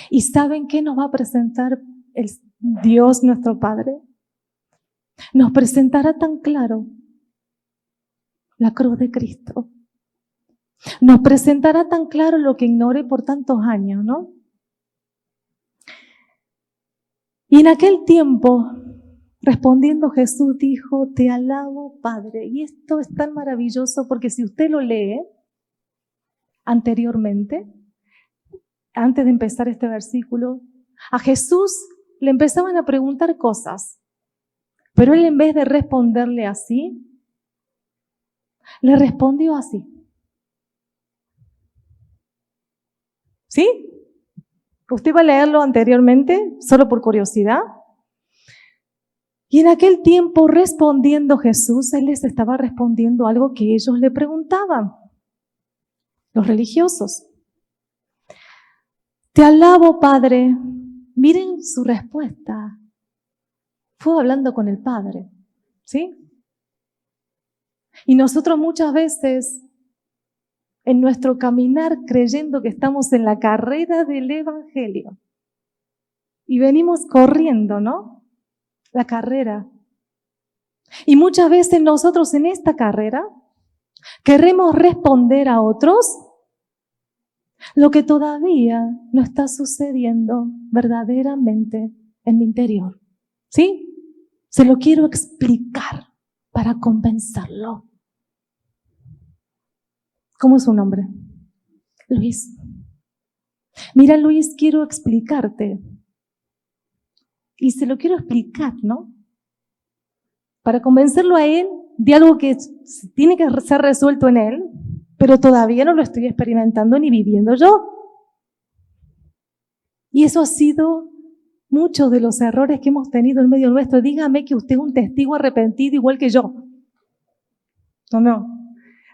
¿Y saben qué nos va a presentar el Dios nuestro Padre? Nos presentará tan claro la cruz de Cristo. Nos presentará tan claro lo que ignoré por tantos años, ¿no? Y en aquel tiempo, respondiendo Jesús dijo, te alabo, Padre. Y esto es tan maravilloso porque si usted lo lee anteriormente, antes de empezar este versículo, a Jesús le empezaban a preguntar cosas, pero él en vez de responderle así, le respondió así. ¿Sí? Usted va a leerlo anteriormente, solo por curiosidad. Y en aquel tiempo, respondiendo Jesús, él les estaba respondiendo algo que ellos le preguntaban, los religiosos. Te alabo, Padre. Miren su respuesta. Fue hablando con el Padre, ¿sí? Y nosotros muchas veces, en nuestro caminar, creyendo que estamos en la carrera del Evangelio, y venimos corriendo, ¿no? La carrera. Y muchas veces nosotros en esta carrera queremos responder a otros lo que todavía no está sucediendo verdaderamente en mi interior. ¿Sí? Se lo quiero explicar para convencerlo. ¿Cómo es su nombre? Luis. Mira, Luis, quiero explicarte. Y se lo quiero explicar, ¿no? Para convencerlo a él de algo que tiene que ser resuelto en él, pero todavía no lo estoy experimentando ni viviendo yo. Y eso ha sido muchos de los errores que hemos tenido en medio nuestro. Dígame que usted es un testigo arrepentido igual que yo. ¿O no?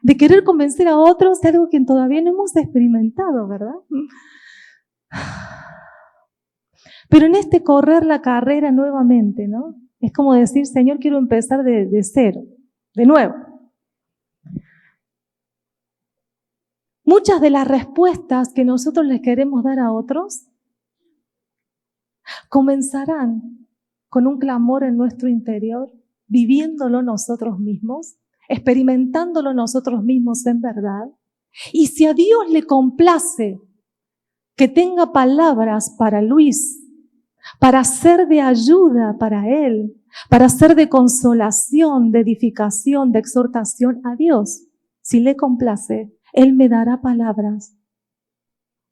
De querer convencer a otros de algo que todavía no hemos experimentado, ¿verdad? Pero en este correr la carrera nuevamente, ¿no? Es como decir, Señor, quiero empezar de cero, de nuevo. Muchas de las respuestas que nosotros les queremos dar a otros comenzarán con un clamor en nuestro interior, viviéndolo nosotros mismos, experimentándolo nosotros mismos en verdad. Y si a Dios le complace que tenga palabras para Luis, para ser de ayuda para él, para ser de consolación, de edificación, de exhortación a Dios, si le complace, Él me dará palabras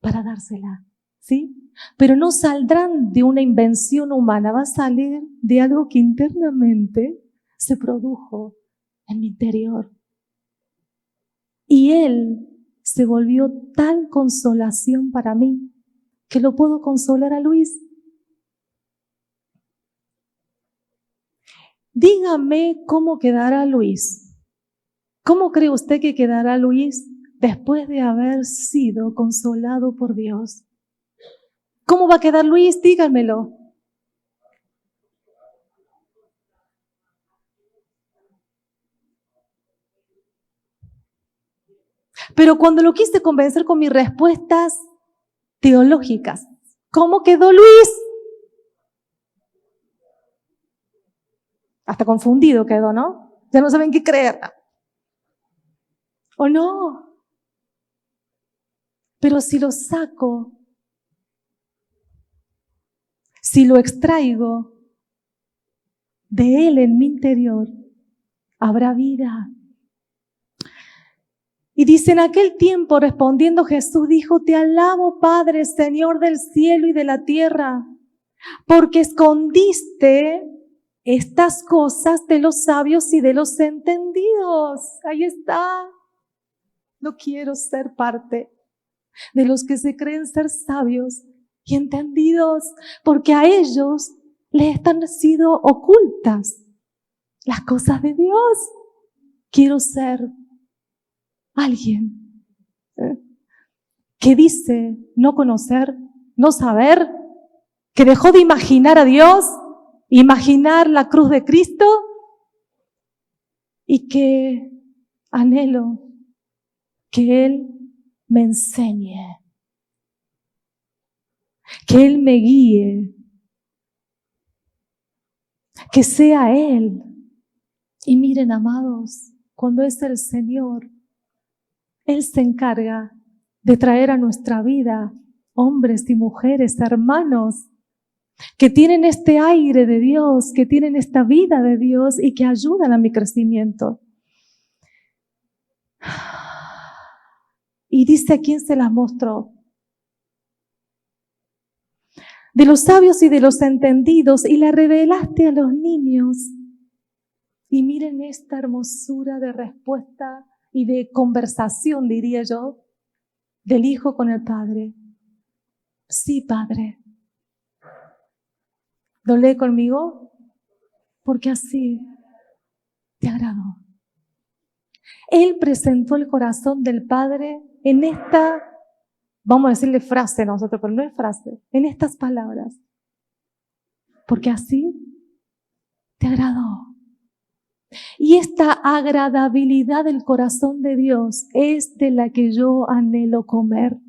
para dársela, ¿sí? Pero no saldrán de una invención humana, va a salir de algo que internamente se produjo en mi interior. Y Él se volvió tal consolación para mí que lo puedo consolar a Luis. Dígame cómo quedará Luis. ¿Cómo cree usted que quedará Luis después de haber sido consolado por Dios? ¿Cómo va a quedar Luis? Díganmelo. Pero cuando lo quise convencer con mis respuestas teológicas, ¿cómo quedó Luis? Hasta confundido quedó, ¿no? Ya no saben qué creer. ¿O no? Pero si lo saco, si lo extraigo de Él en mi interior, habrá vida. Y dice, en aquel tiempo respondiendo Jesús dijo, te alabo Padre, Señor del cielo y de la tierra, porque escondiste estas cosas de los sabios y de los entendidos. Ahí está. No quiero ser parte de los que se creen ser sabios y entendidos, porque a ellos les están sido ocultas las cosas de Dios. Quiero ser alguien que dice no conocer, no saber, que dejó de imaginar a Dios, imaginar la cruz de Cristo, y que anhelo que Él me enseñe, que Él me guíe, que sea Él. Y miren, amados, cuando es el Señor, Él se encarga de traer a nuestra vida hombres y mujeres, hermanos, que tienen este aire de Dios, que tienen esta vida de Dios y que ayudan a mi crecimiento. Y dice, ¿a quién se las mostró? De los sabios y de los entendidos, y la revelaste a los niños. Y miren esta hermosura de respuesta y de conversación, diría yo, del Hijo con el Padre. Sí, Padre. ¿Lo lee conmigo? Porque así te agradó. Él presentó el corazón del Padre en esta, vamos a decirle frase nosotros, pero no es frase, en estas palabras. Porque así te agradó. Y esta agradabilidad del corazón de Dios es de la que yo anhelo comer,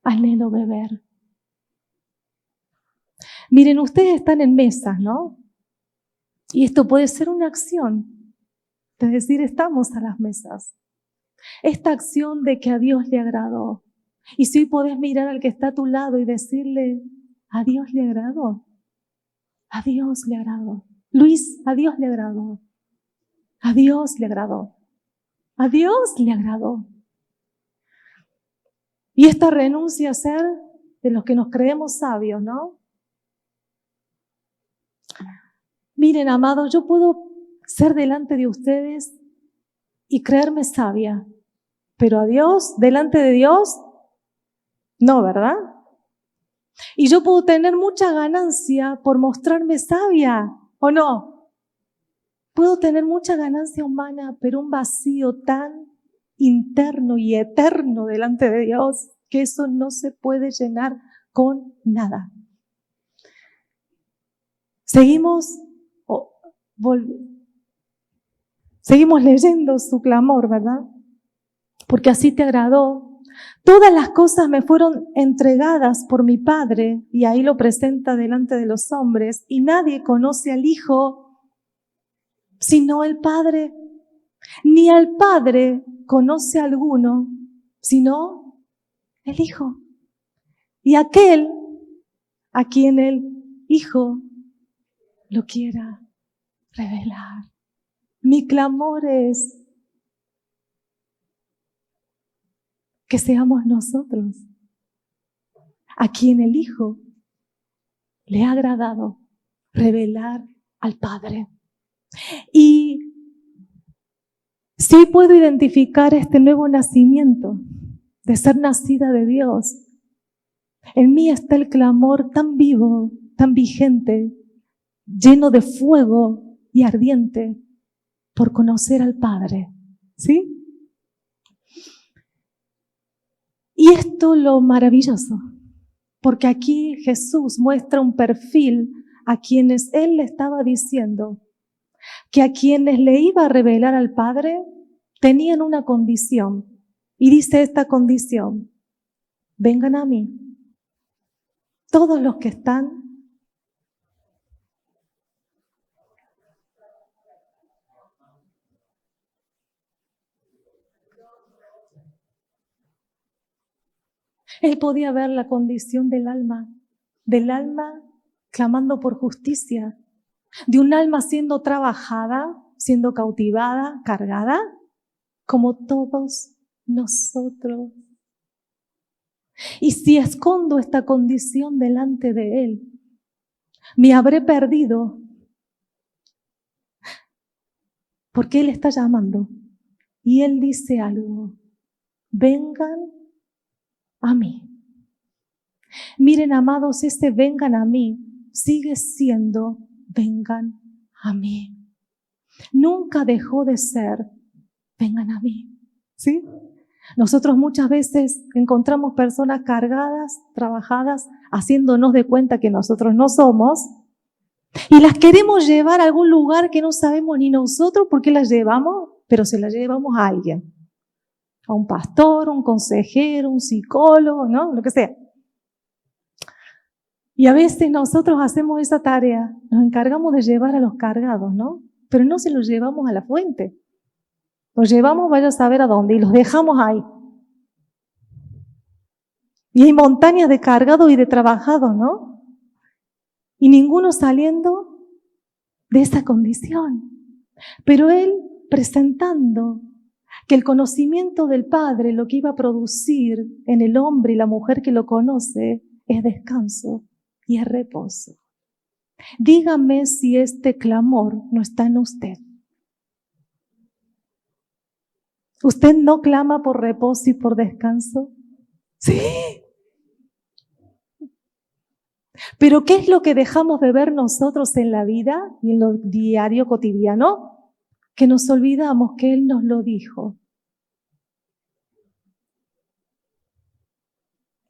anhelo beber. Miren, ustedes están en mesas, ¿no? Y esto puede ser una acción, es decir, estamos a las mesas. Esta acción de que a Dios le agradó. Y si hoy podés mirar al que está a tu lado y decirle, a Dios le agradó. A Dios le agradó. Luis, a Dios le agradó. A Dios le agradó. A Dios le agradó. Y esta renuncia a ser de los que nos creemos sabios, ¿no? Miren, amados, yo puedo ser delante de ustedes y creerme sabia, pero a Dios, delante de Dios, no, ¿verdad? Y yo puedo tener mucha ganancia por mostrarme sabia, ¿o no? Puedo tener mucha ganancia humana, pero un vacío tan interno y eterno delante de Dios que eso no se puede llenar con nada. Seguimos leyendo su clamor, ¿verdad? Porque así te agradó. Todas las cosas me fueron entregadas por mi Padre, y ahí lo presenta delante de los hombres, y nadie conoce al Hijo sino el Padre, ni al Padre conoce a alguno sino el Hijo, y aquel a quien el Hijo lo quiera revelar. Mi clamor es que seamos nosotros a quien el Hijo le ha agradado revelar al Padre. Y sí puedo identificar este nuevo nacimiento de ser nacida de Dios. En mí está el clamor tan vivo, tan vigente, lleno de fuego y ardiente por conocer al Padre, ¿sí? Y esto lo maravilloso, porque aquí Jesús muestra un perfil a quienes Él le estaba diciendo que a quienes le iba a revelar al Padre tenían una condición. Y dice esta condición: vengan a mí, todos los que están Él podía ver la condición del alma clamando por justicia, de un alma siendo trabajada, siendo cautivada, cargada, como todos nosotros. Y si escondo esta condición delante de Él, me habré perdido, porque Él está llamando y Él dice algo: vengan a mí. Miren, amados, ese vengan a mí sigue siendo vengan a mí. Nunca dejó de ser vengan a mí, ¿sí? Nosotros muchas veces encontramos personas cargadas, trabajadas, haciéndonos de cuenta que nosotros no somos, y las queremos llevar a algún lugar que no sabemos ni nosotros por qué las llevamos, pero se las llevamos a alguien. A un pastor, un consejero, un psicólogo, ¿no? Lo que sea. Y a veces nosotros hacemos esa tarea, nos encargamos de llevar a los cargados, ¿no? Pero no se los llevamos a la fuente. Los llevamos, vaya a saber a dónde, y los dejamos ahí. Y hay montañas de cargados y de trabajados, ¿no? Y ninguno saliendo de esa condición. Pero Él presentando que el conocimiento del Padre, lo que iba a producir en el hombre y la mujer que lo conoce, es descanso y es reposo. Dígame si este clamor no está en usted. ¿Usted no clama por reposo y por descanso? Sí. Pero ¿qué es lo que dejamos de ver nosotros en la vida y en lo diario cotidiano? Que nos olvidamos que Él nos lo dijo.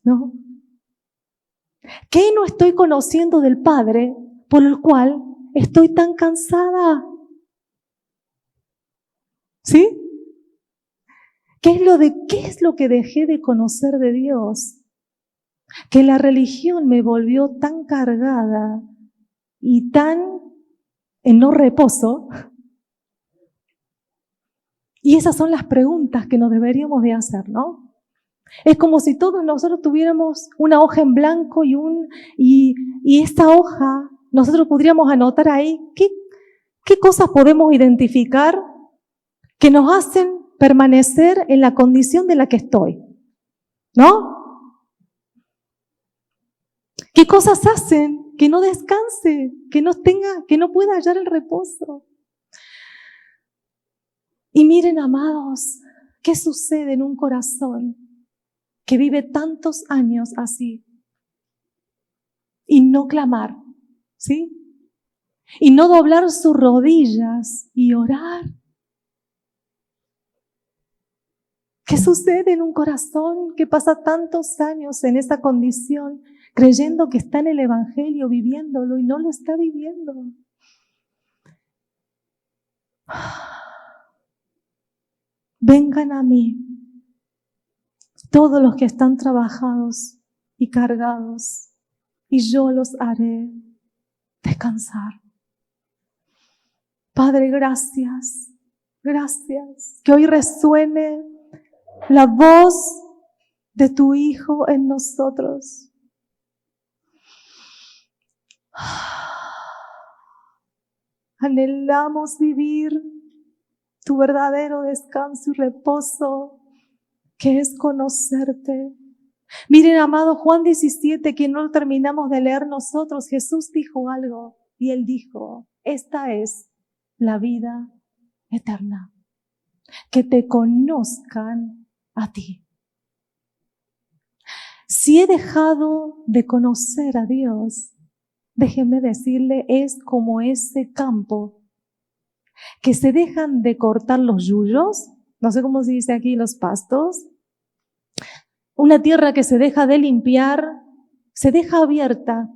¿No? ¿Qué no estoy conociendo del Padre por el cual estoy tan cansada? ¿Sí? ¿Qué es lo que dejé de conocer de Dios? Que la religión me volvió tan cargada y tan en no reposo. Y esas son las preguntas que nos deberíamos de hacer, ¿no? Es como si todos nosotros tuviéramos una hoja en blanco y esta hoja nosotros podríamos anotar ahí qué cosas podemos identificar que nos hacen permanecer en la condición de la que estoy, ¿no? ¿Qué cosas hacen que no descanse, que no pueda hallar el reposo? Y miren, amados, ¿qué sucede en un corazón que vive tantos años así? Y no clamar, ¿sí? Y no doblar sus rodillas y orar. ¿Qué sucede en un corazón que pasa tantos años en esa condición, creyendo que está en el Evangelio, viviéndolo y no lo está viviendo? Vengan a mí, todos los que están trabajados y cargados, y yo los haré descansar. Padre, gracias, gracias. Que hoy resuene la voz de tu Hijo en nosotros. Anhelamos vivir tu verdadero descanso y reposo, que es conocerte. Miren, amado, Juan 17, que no lo terminamos de leer nosotros, Jesús dijo algo, y Él dijo, esta es la vida eterna, que te conozcan a ti. Si he dejado de conocer a Dios, déjeme decirle, es como ese campo que se dejan de cortar los yuyos, no sé cómo se dice aquí, los pastos, una tierra que se deja de limpiar, se deja abierta,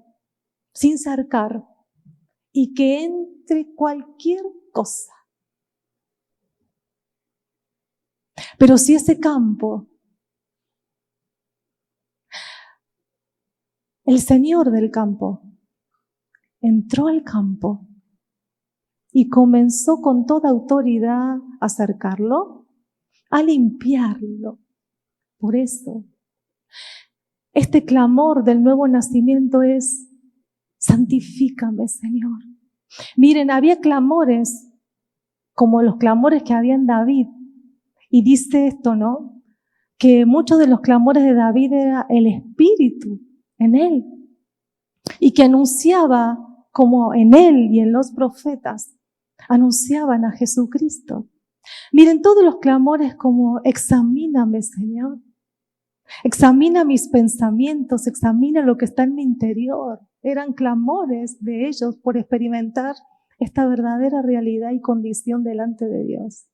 sin cercar, y que entre cualquier cosa. Pero si ese campo, el Señor del campo, entró al campo y comenzó con toda autoridad a cercarlo, a limpiarlo. Por eso, este clamor del nuevo nacimiento es, santifícame, Señor. Miren, había clamores como los clamores que había en David. Y dice esto, ¿no? Que muchos de los clamores de David era el Espíritu en él. Y que anunciaba, como en él y en los profetas, anunciaban a Jesucristo. Miren, todos los clamores como, examíname, Señor. Examina mis pensamientos, examina lo que está en mi interior. Eran clamores de ellos por experimentar esta verdadera realidad y condición delante de Dios,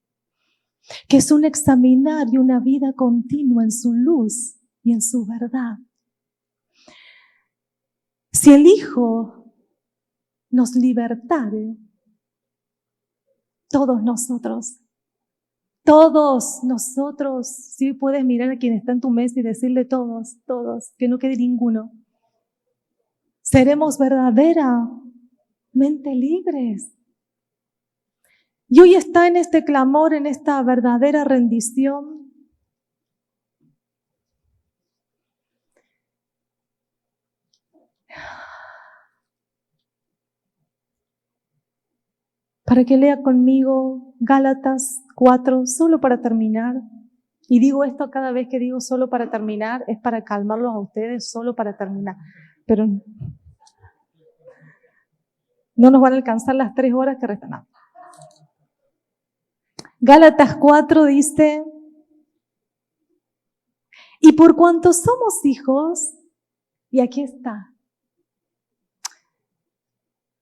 que es un examinar y una vida continua en su luz y en su verdad. Si el Hijo nos libertare, todos nosotros, si puedes mirar a quien está en tu mesa y decirle todos, que no quede ninguno, seremos verdaderamente libres. Y hoy está en este clamor, en esta verdadera rendición. Para que lea conmigo Gálatas 4, solo para terminar. Y digo esto cada vez que digo solo para terminar, es para calmarlos a ustedes, solo para terminar. Pero no nos van a alcanzar las 3 horas que restan. No. Gálatas 4 dice, y por cuanto somos hijos, y aquí está,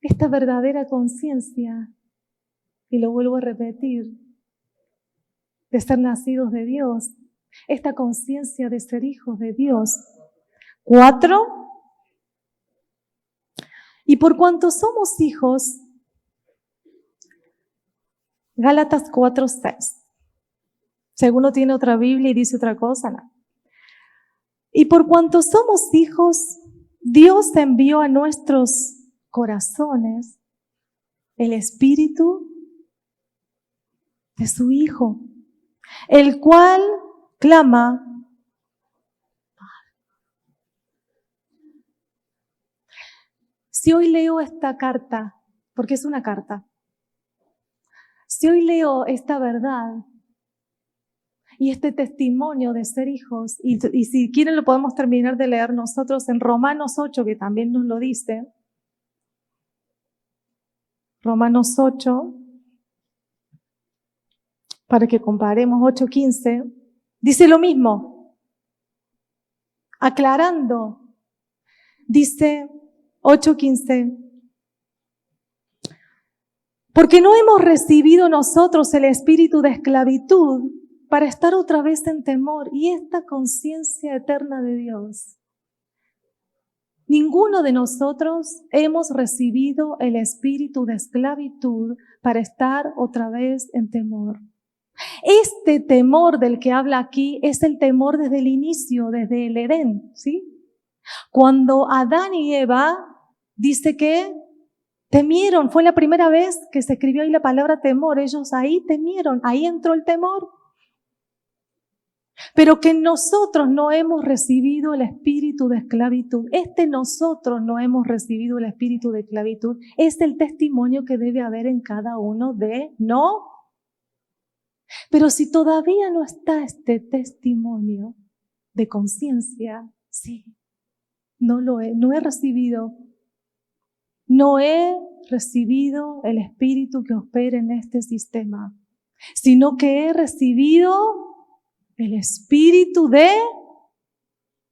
esta verdadera conciencia, y lo vuelvo a repetir, de ser nacidos de Dios, esta conciencia de ser hijos de Dios. 4, y por cuanto somos hijos, Gálatas 4:6. Si alguno tiene otra Biblia y dice otra cosa, no. Y por cuanto somos hijos, Dios envió a nuestros corazones el Espíritu de su Hijo, el cual clama, si hoy leo esta carta, porque es una carta, si hoy leo esta verdad, Y este testimonio de ser hijos, y si quieren lo podemos terminar de leer nosotros en Romanos 8, que también nos lo dice. Romanos 8, para que comparemos 8:15, dice lo mismo, aclarando, dice 8:15, porque no hemos recibido nosotros el espíritu de esclavitud para estar otra vez en temor y esta conciencia eterna de Dios. Ninguno de nosotros hemos recibido el espíritu de esclavitud para estar otra vez en temor. Este temor del que habla aquí es el temor desde el inicio, desde el Edén, ¿sí? Cuando Adán y Eva dice que temieron, fue la primera vez que se escribió ahí la palabra temor, ellos ahí temieron, ahí entró el temor. Pero que nosotros no hemos recibido el espíritu de esclavitud. Nosotros no hemos recibido el espíritu de esclavitud. Es el testimonio que debe haber en cada uno de no. Pero si todavía no está este testimonio de conciencia, sí, no he recibido. No he recibido el espíritu que opera en este sistema, sino que he recibido el espíritu de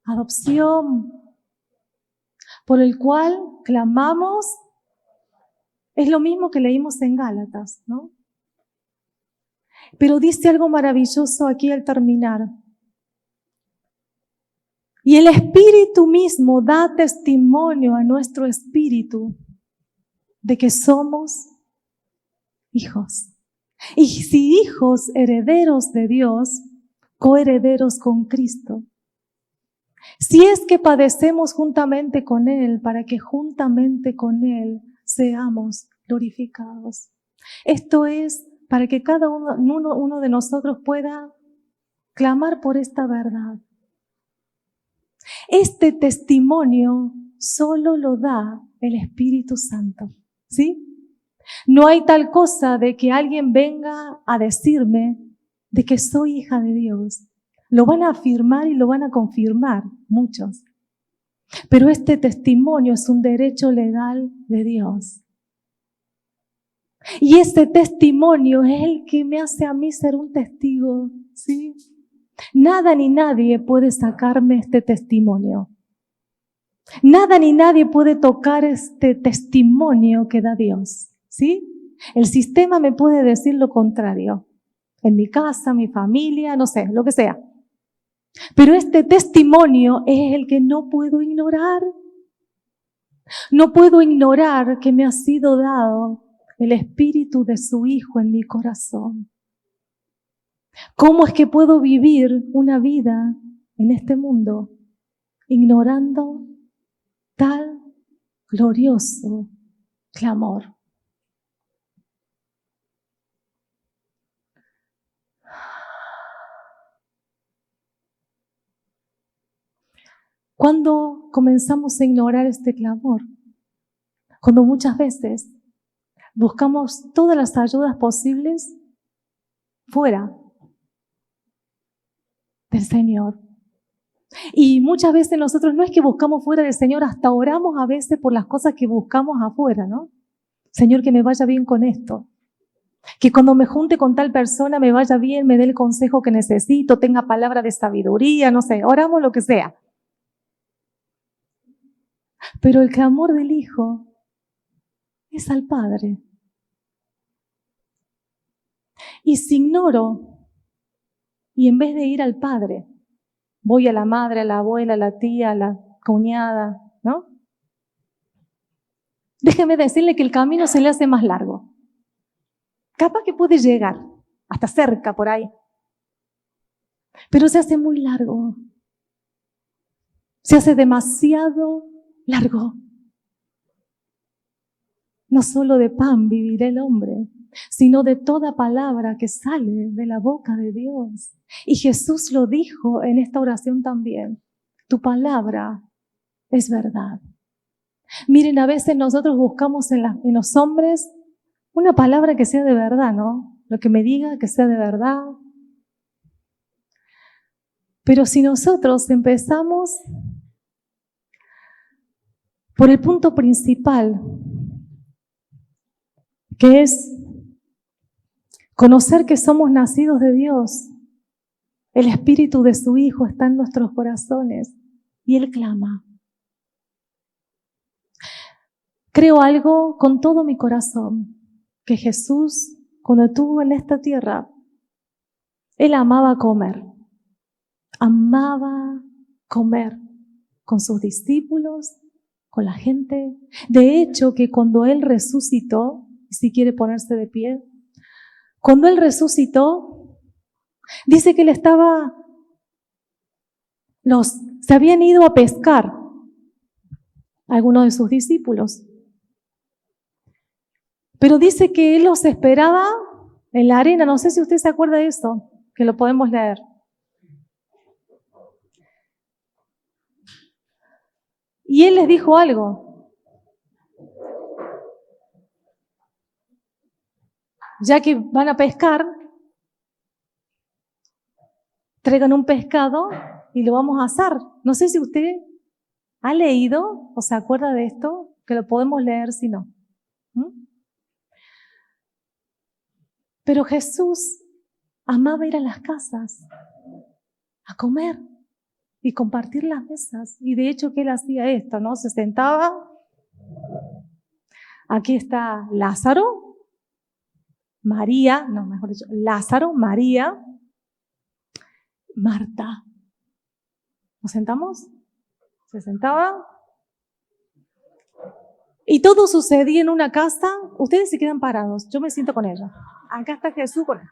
adopción, por el cual clamamos. Es lo mismo que leímos en Gálatas, ¿no? Pero dice algo maravilloso aquí al terminar. Y el Espíritu mismo da testimonio a nuestro espíritu de que somos hijos. Y si hijos, herederos de Dios, coherederos con Cristo. Si es que padecemos juntamente con Él, para que juntamente con Él seamos glorificados. Esto es para que cada uno de nosotros pueda clamar por esta verdad. Este testimonio solo lo da el Espíritu Santo, ¿sí? No hay tal cosa de que alguien venga a decirme de que soy hija de Dios. Lo van a afirmar y lo van a confirmar muchos. Pero este testimonio es un derecho legal de Dios. Y ese testimonio es el que me hace a mí ser un testigo, ¿sí? Nada ni nadie puede sacarme este testimonio. Nada ni nadie puede tocar este testimonio que da Dios, ¿sí? El sistema me puede decir lo contrario. En mi casa, mi familia, no sé, lo que sea. Pero este testimonio es el que no puedo ignorar. No puedo ignorar que me ha sido dado el espíritu de su Hijo en mi corazón. ¿Cómo es que puedo vivir una vida en este mundo ignorando tal glorioso clamor? ¿Cuándo comenzamos a ignorar este clamor? Cuando muchas veces buscamos todas las ayudas posibles fuera del Señor. Y muchas veces nosotros no es que buscamos fuera del Señor, hasta oramos a veces por las cosas que buscamos afuera, ¿no? Señor, que me vaya bien con esto. Que cuando me junte con tal persona me vaya bien, me dé el consejo que necesito, tenga palabra de sabiduría, no sé, oramos lo que sea. Pero el clamor del Hijo es al Padre. Y si ignoro, y en vez de ir al Padre, voy a la madre, a la abuela, a la tía, a la cuñada, ¿no? Déjeme decirle que el camino se le hace más largo. Capaz que puede llegar, hasta cerca por ahí. Pero se hace muy largo. Se hace demasiado largo. No solo de pan vivirá el hombre, sino de toda palabra que sale de la boca de Dios. Y Jesús lo dijo en esta oración también. Tu palabra es verdad. Miren, a veces nosotros buscamos en los hombres una palabra que sea de verdad, ¿no? Lo que me diga que sea de verdad. Pero si nosotros empezamos por el punto principal, que es conocer que somos nacidos de Dios, el Espíritu de su Hijo está en nuestros corazones y Él clama. Creo algo con todo mi corazón, que Jesús, cuando estuvo en esta tierra, Él amaba comer con sus discípulos, con la gente. De hecho, que cuando Él resucitó, si quiere ponerse de pie, cuando Él resucitó, dice que Él se habían ido a pescar algunos de sus discípulos. Pero dice que Él los esperaba en la arena. No sé si usted se acuerda de eso, que lo podemos leer. Y Él les dijo algo. Ya que van a pescar, traigan un pescado y lo vamos a asar. No sé si usted ha leído o se acuerda de esto, que lo podemos leer si no. Pero Jesús amaba ir a las casas a comer y compartir las mesas. Y de hecho que Él hacía esto, ¿no? Se sentaba. Aquí está Lázaro, Lázaro, María, Marta. ¿Nos sentamos? Se sentaba. Y todo sucedía en una casa. Ustedes se quedan parados. Yo me siento con ella. Acá está Jesús con él.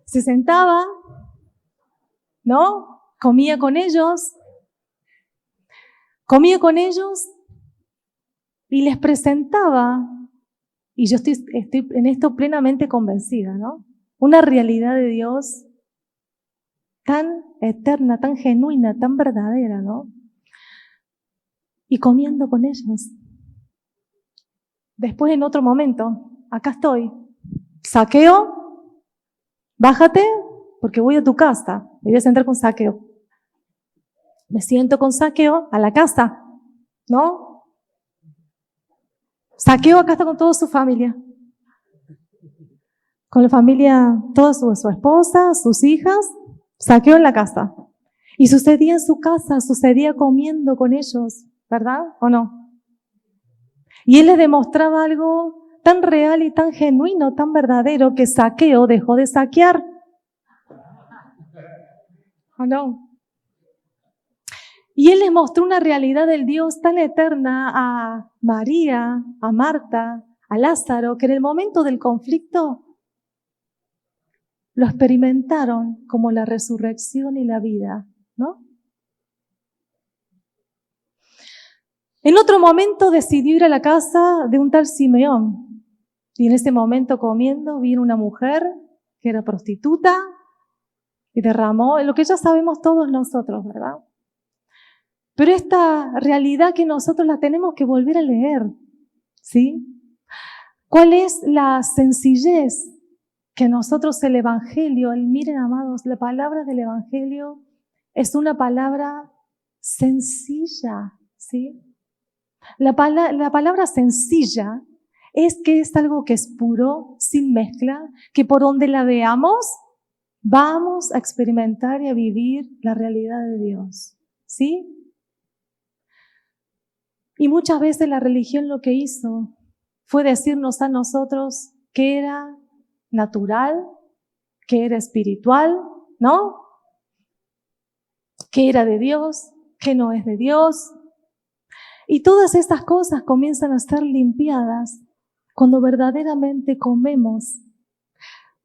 Se sentaba, ¿no? Comía con ellos y les presentaba, y yo estoy en esto plenamente convencida, ¿no? Una realidad de Dios tan eterna, tan genuina, tan verdadera, ¿no? Y comiendo con ellos. Después, en otro momento, acá estoy. Zaqueo, bájate porque voy a tu casa. Me voy a sentar con Zaqueo. Me siento con Zaqueo a la casa, ¿no? Zaqueo acá está con toda su familia. Con la familia, toda su esposa, sus hijas. Zaqueo en la casa. Y sucedía en su casa, sucedía comiendo con ellos, ¿verdad? ¿O no? Y Él les demostraba algo tan real y tan genuino, tan verdadero, que Zaqueo dejó de saquear. ¿O no? Y Él les mostró una realidad del Dios tan eterna a María, a Marta, a Lázaro, que en el momento del conflicto lo experimentaron como la resurrección y la vida, ¿no? En otro momento decidió ir a la casa de un tal Simeón. Y en ese momento comiendo vino una mujer que era prostituta y derramó lo que ya sabemos todos nosotros, ¿verdad? Pero esta realidad que nosotros la tenemos que volver a leer, ¿sí? ¿Cuál es la sencillez que nosotros el Evangelio, miren amados, la palabra del Evangelio es una palabra sencilla, ¿sí? La palabra sencilla es que es algo que es puro, sin mezcla, que por donde la veamos, vamos a experimentar y a vivir la realidad de Dios, ¿sí? Y muchas veces la religión lo que hizo fue decirnos a nosotros que era natural, que era espiritual, ¿no? Que era de Dios, que no es de Dios. Y todas estas cosas comienzan a ser limpiadas cuando verdaderamente comemos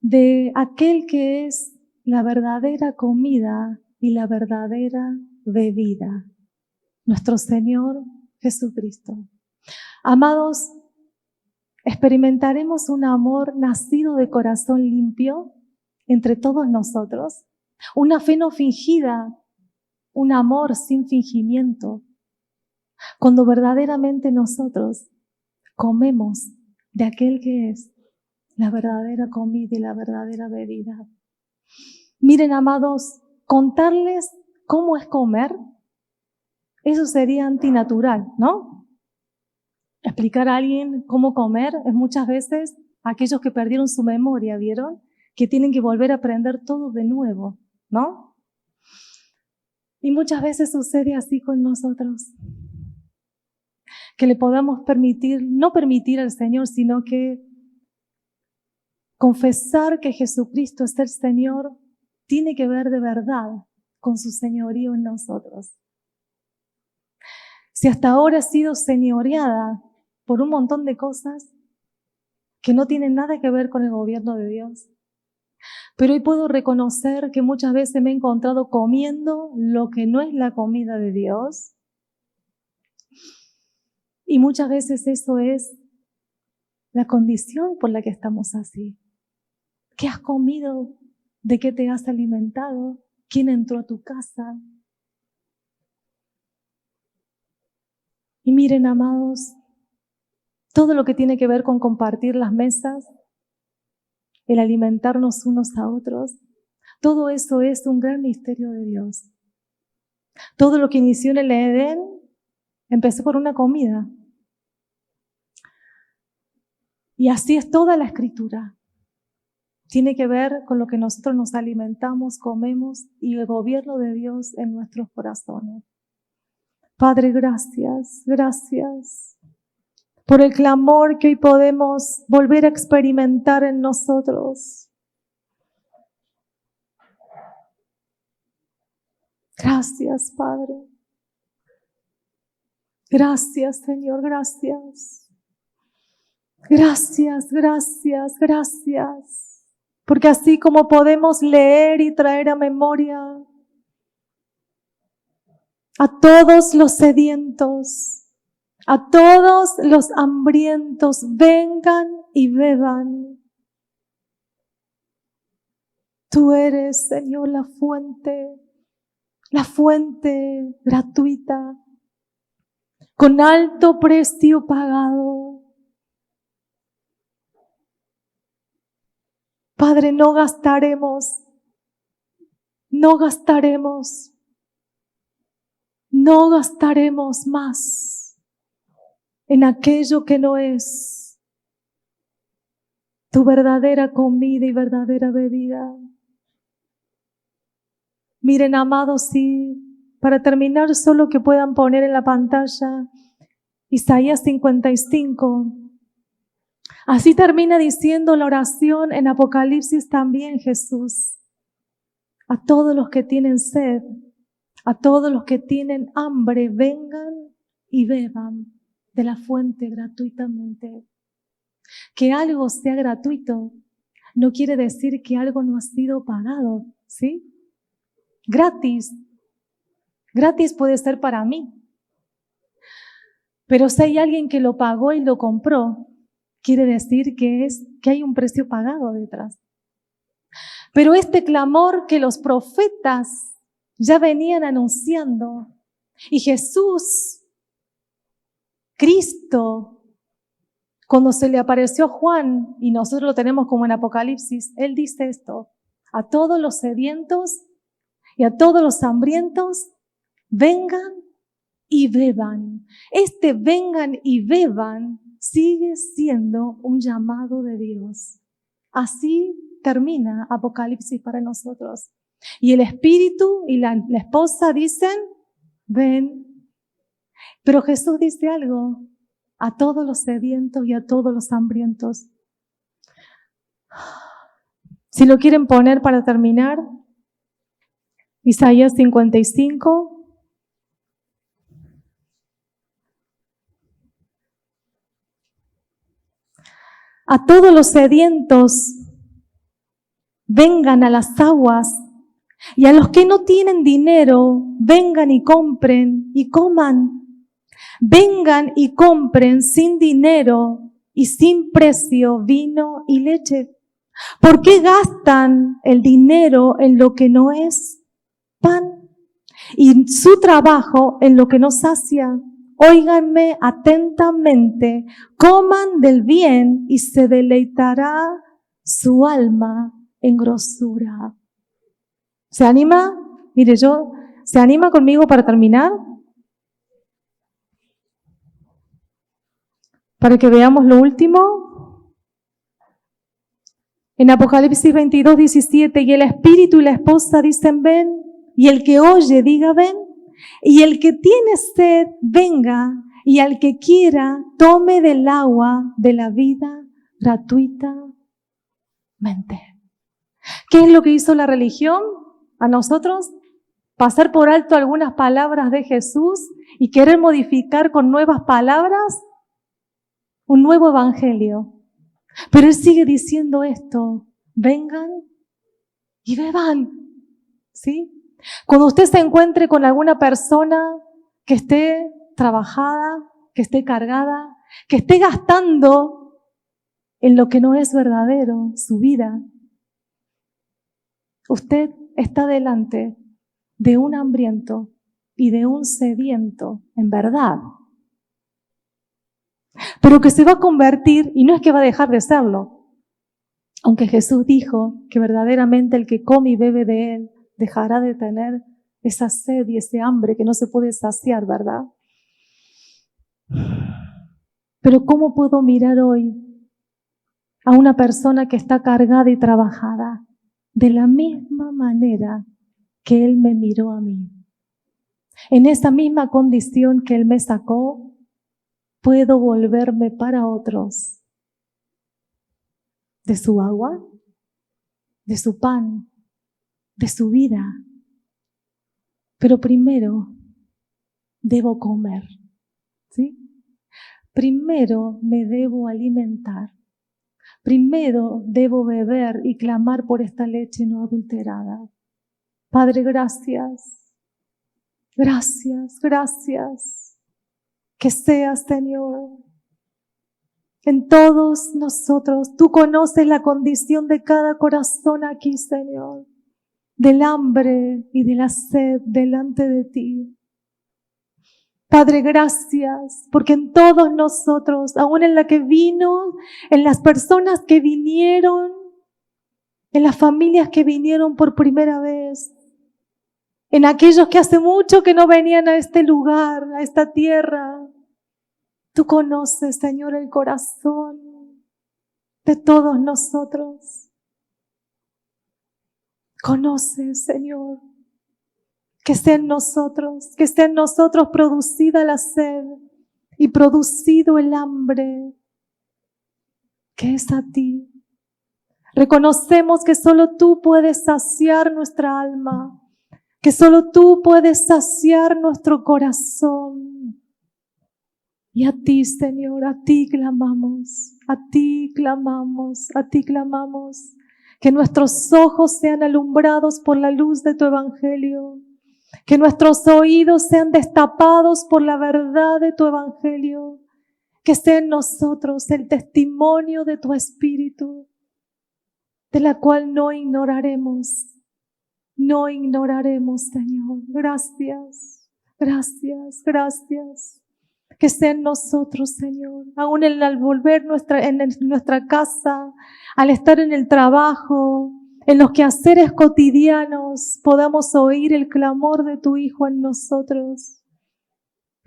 de aquel que es la verdadera comida y la verdadera bebida, nuestro Señor Jesucristo. Amados, experimentaremos un amor nacido de corazón limpio entre todos nosotros, una fe no fingida, un amor sin fingimiento, cuando verdaderamente nosotros comemos de aquel que es la verdadera comida y la verdadera bebida. Miren, amados, contarles cómo es comer, eso sería antinatural, ¿no? Explicar a alguien cómo comer es muchas veces aquellos que perdieron su memoria, ¿vieron? Que tienen que volver a aprender todo de nuevo, ¿no? Y muchas veces sucede así con nosotros. Que le podamos permitir, no permitir al Señor, sino que confesar que Jesucristo es el Señor, tiene que ver de verdad con su señorío en nosotros. Si hasta ahora he sido señoreada por un montón de cosas que no tienen nada que ver con el gobierno de Dios, pero hoy puedo reconocer que muchas veces me he encontrado comiendo lo que no es la comida de Dios, y muchas veces eso es la condición por la que estamos así. ¿Qué has comido? ¿De qué te has alimentado? ¿Quién entró a tu casa? Y miren, amados, todo lo que tiene que ver con compartir las mesas, el alimentarnos unos a otros, todo eso es un gran misterio de Dios. Todo lo que inició en el Edén empezó por una comida. Y así es toda la Escritura. Tiene que ver con lo que nosotros nos alimentamos, comemos y el gobierno de Dios en nuestros corazones. Padre, gracias, gracias por el clamor que hoy podemos volver a experimentar en nosotros. Gracias, Padre. Gracias, Señor, gracias. Gracias, gracias, gracias. Porque así como podemos leer y traer a memoria a todos los sedientos, a todos los hambrientos, vengan y beban. Tú eres, Señor, la fuente gratuita, con alto precio pagado. Padre, no gastaremos más en aquello que no es tu verdadera comida y verdadera bebida. Miren, amados, y para terminar, solo que puedan poner en la pantalla Isaías 55. Así termina diciendo la oración en Apocalipsis también Jesús. A todos los que tienen sed, a todos los que tienen hambre, vengan y beban de la fuente gratuitamente. Que algo sea gratuito no quiere decir que algo no ha sido pagado, ¿sí? Gratis puede ser para mí. Pero si hay alguien que lo pagó y lo compró, quiere decir que hay un precio pagado detrás. Pero este clamor que los profetas ya venían anunciando, y Jesús, Cristo, cuando se le apareció a Juan, y nosotros lo tenemos como en Apocalipsis, él dice esto: a todos los sedientos y a todos los hambrientos, vengan y beban. Este vengan y beban sigue siendo un llamado de Dios. Así termina Apocalipsis para nosotros. Y el espíritu y la esposa dicen, ven. Pero Jesús dice algo: a todos los sedientos y a todos los hambrientos. Si lo quieren poner para terminar, Isaías 55. A todos los sedientos, vengan a las aguas, y a los que no tienen dinero, vengan y compren y coman. Vengan y compren sin dinero y sin precio vino y leche. ¿Por qué gastan el dinero en lo que no es pan y su trabajo en lo que no sacia? Óiganme atentamente, coman del bien y se deleitará su alma en grosura. ¿Se anima? Mire, ¿se anima conmigo para terminar? Para que veamos lo último. En Apocalipsis 22, 17, y el espíritu y la esposa dicen ven, y el que oye diga ven, y el que tiene sed venga, y al que quiera tome del agua de la vida gratuitamente. ¿Qué es lo que hizo la religión a nosotros? Pasar por alto algunas palabras de Jesús y querer modificar con nuevas palabras un nuevo evangelio. Pero Él sigue diciendo esto, vengan y beban, ¿sí? Cuando usted se encuentre con alguna persona que esté trabajada, que esté cargada, que esté gastando en lo que no es verdadero su vida, usted está delante de un hambriento y de un sediento, en verdad, pero que se va a convertir, y no es que va a dejar de serlo, aunque Jesús dijo que verdaderamente el que come y bebe de Él dejará de tener esa sed y ese hambre que no se puede saciar, ¿verdad? Pero ¿cómo puedo mirar hoy a una persona que está cargada y trabajada de la misma manera que Él me miró a mí? En esa misma condición que Él me sacó, puedo volverme para otros de su agua, de su pan, de su vida. Pero primero debo comer, ¿sí? Primero me debo alimentar. Primero debo beber y clamar por esta leche no adulterada. Padre, gracias. Gracias, gracias. Que seas, Señor, en todos nosotros. Tú conoces la condición de cada corazón aquí, Señor, del hambre y de la sed delante de ti. Padre, gracias, porque en todos nosotros, aún en la que vino, en las personas que vinieron, en las familias que vinieron por primera vez, en aquellos que hace mucho que no venían a este lugar, a esta tierra, tú conoces, Señor, el corazón de todos nosotros. Conoces, Señor, que sea en nosotros producida la sed y producido el hambre que es a ti. Reconocemos que solo tú puedes saciar nuestra alma, que solo tú puedes saciar nuestro corazón. Y a ti, Señor, a ti clamamos, a ti clamamos, a ti clamamos. Que nuestros ojos sean alumbrados por la luz de tu evangelio. Que nuestros oídos sean destapados por la verdad de tu evangelio. Que sea en nosotros el testimonio de tu espíritu, de la cual no ignoraremos, Señor. Gracias, gracias, gracias. Que sea en nosotros, Señor, aún al volver en nuestra casa, al estar en el trabajo, en los quehaceres cotidianos, podamos oír el clamor de tu Hijo en nosotros,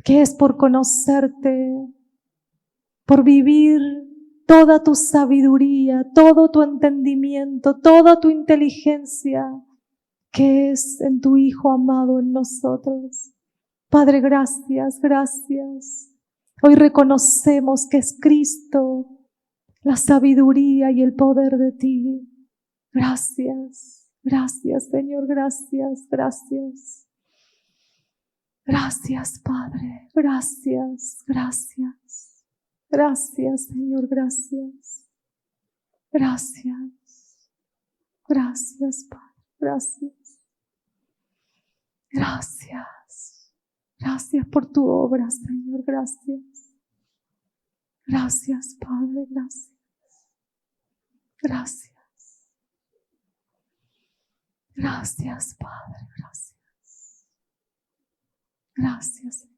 que es por conocerte, por vivir toda tu sabiduría, todo tu entendimiento, toda tu inteligencia, que es en tu Hijo amado en nosotros. Padre, gracias, gracias. Hoy reconocemos que es Cristo, la sabiduría y el poder de ti. Gracias, gracias, Señor, gracias, gracias. Gracias, Padre, gracias, gracias. Gracias, Señor, gracias. Gracias. Gracias, Padre, gracias. Gracias. Gracias por tu obra, Señor, gracias. Gracias, Padre, gracias. Gracias. Gracias, Padre, gracias. Gracias, Señor.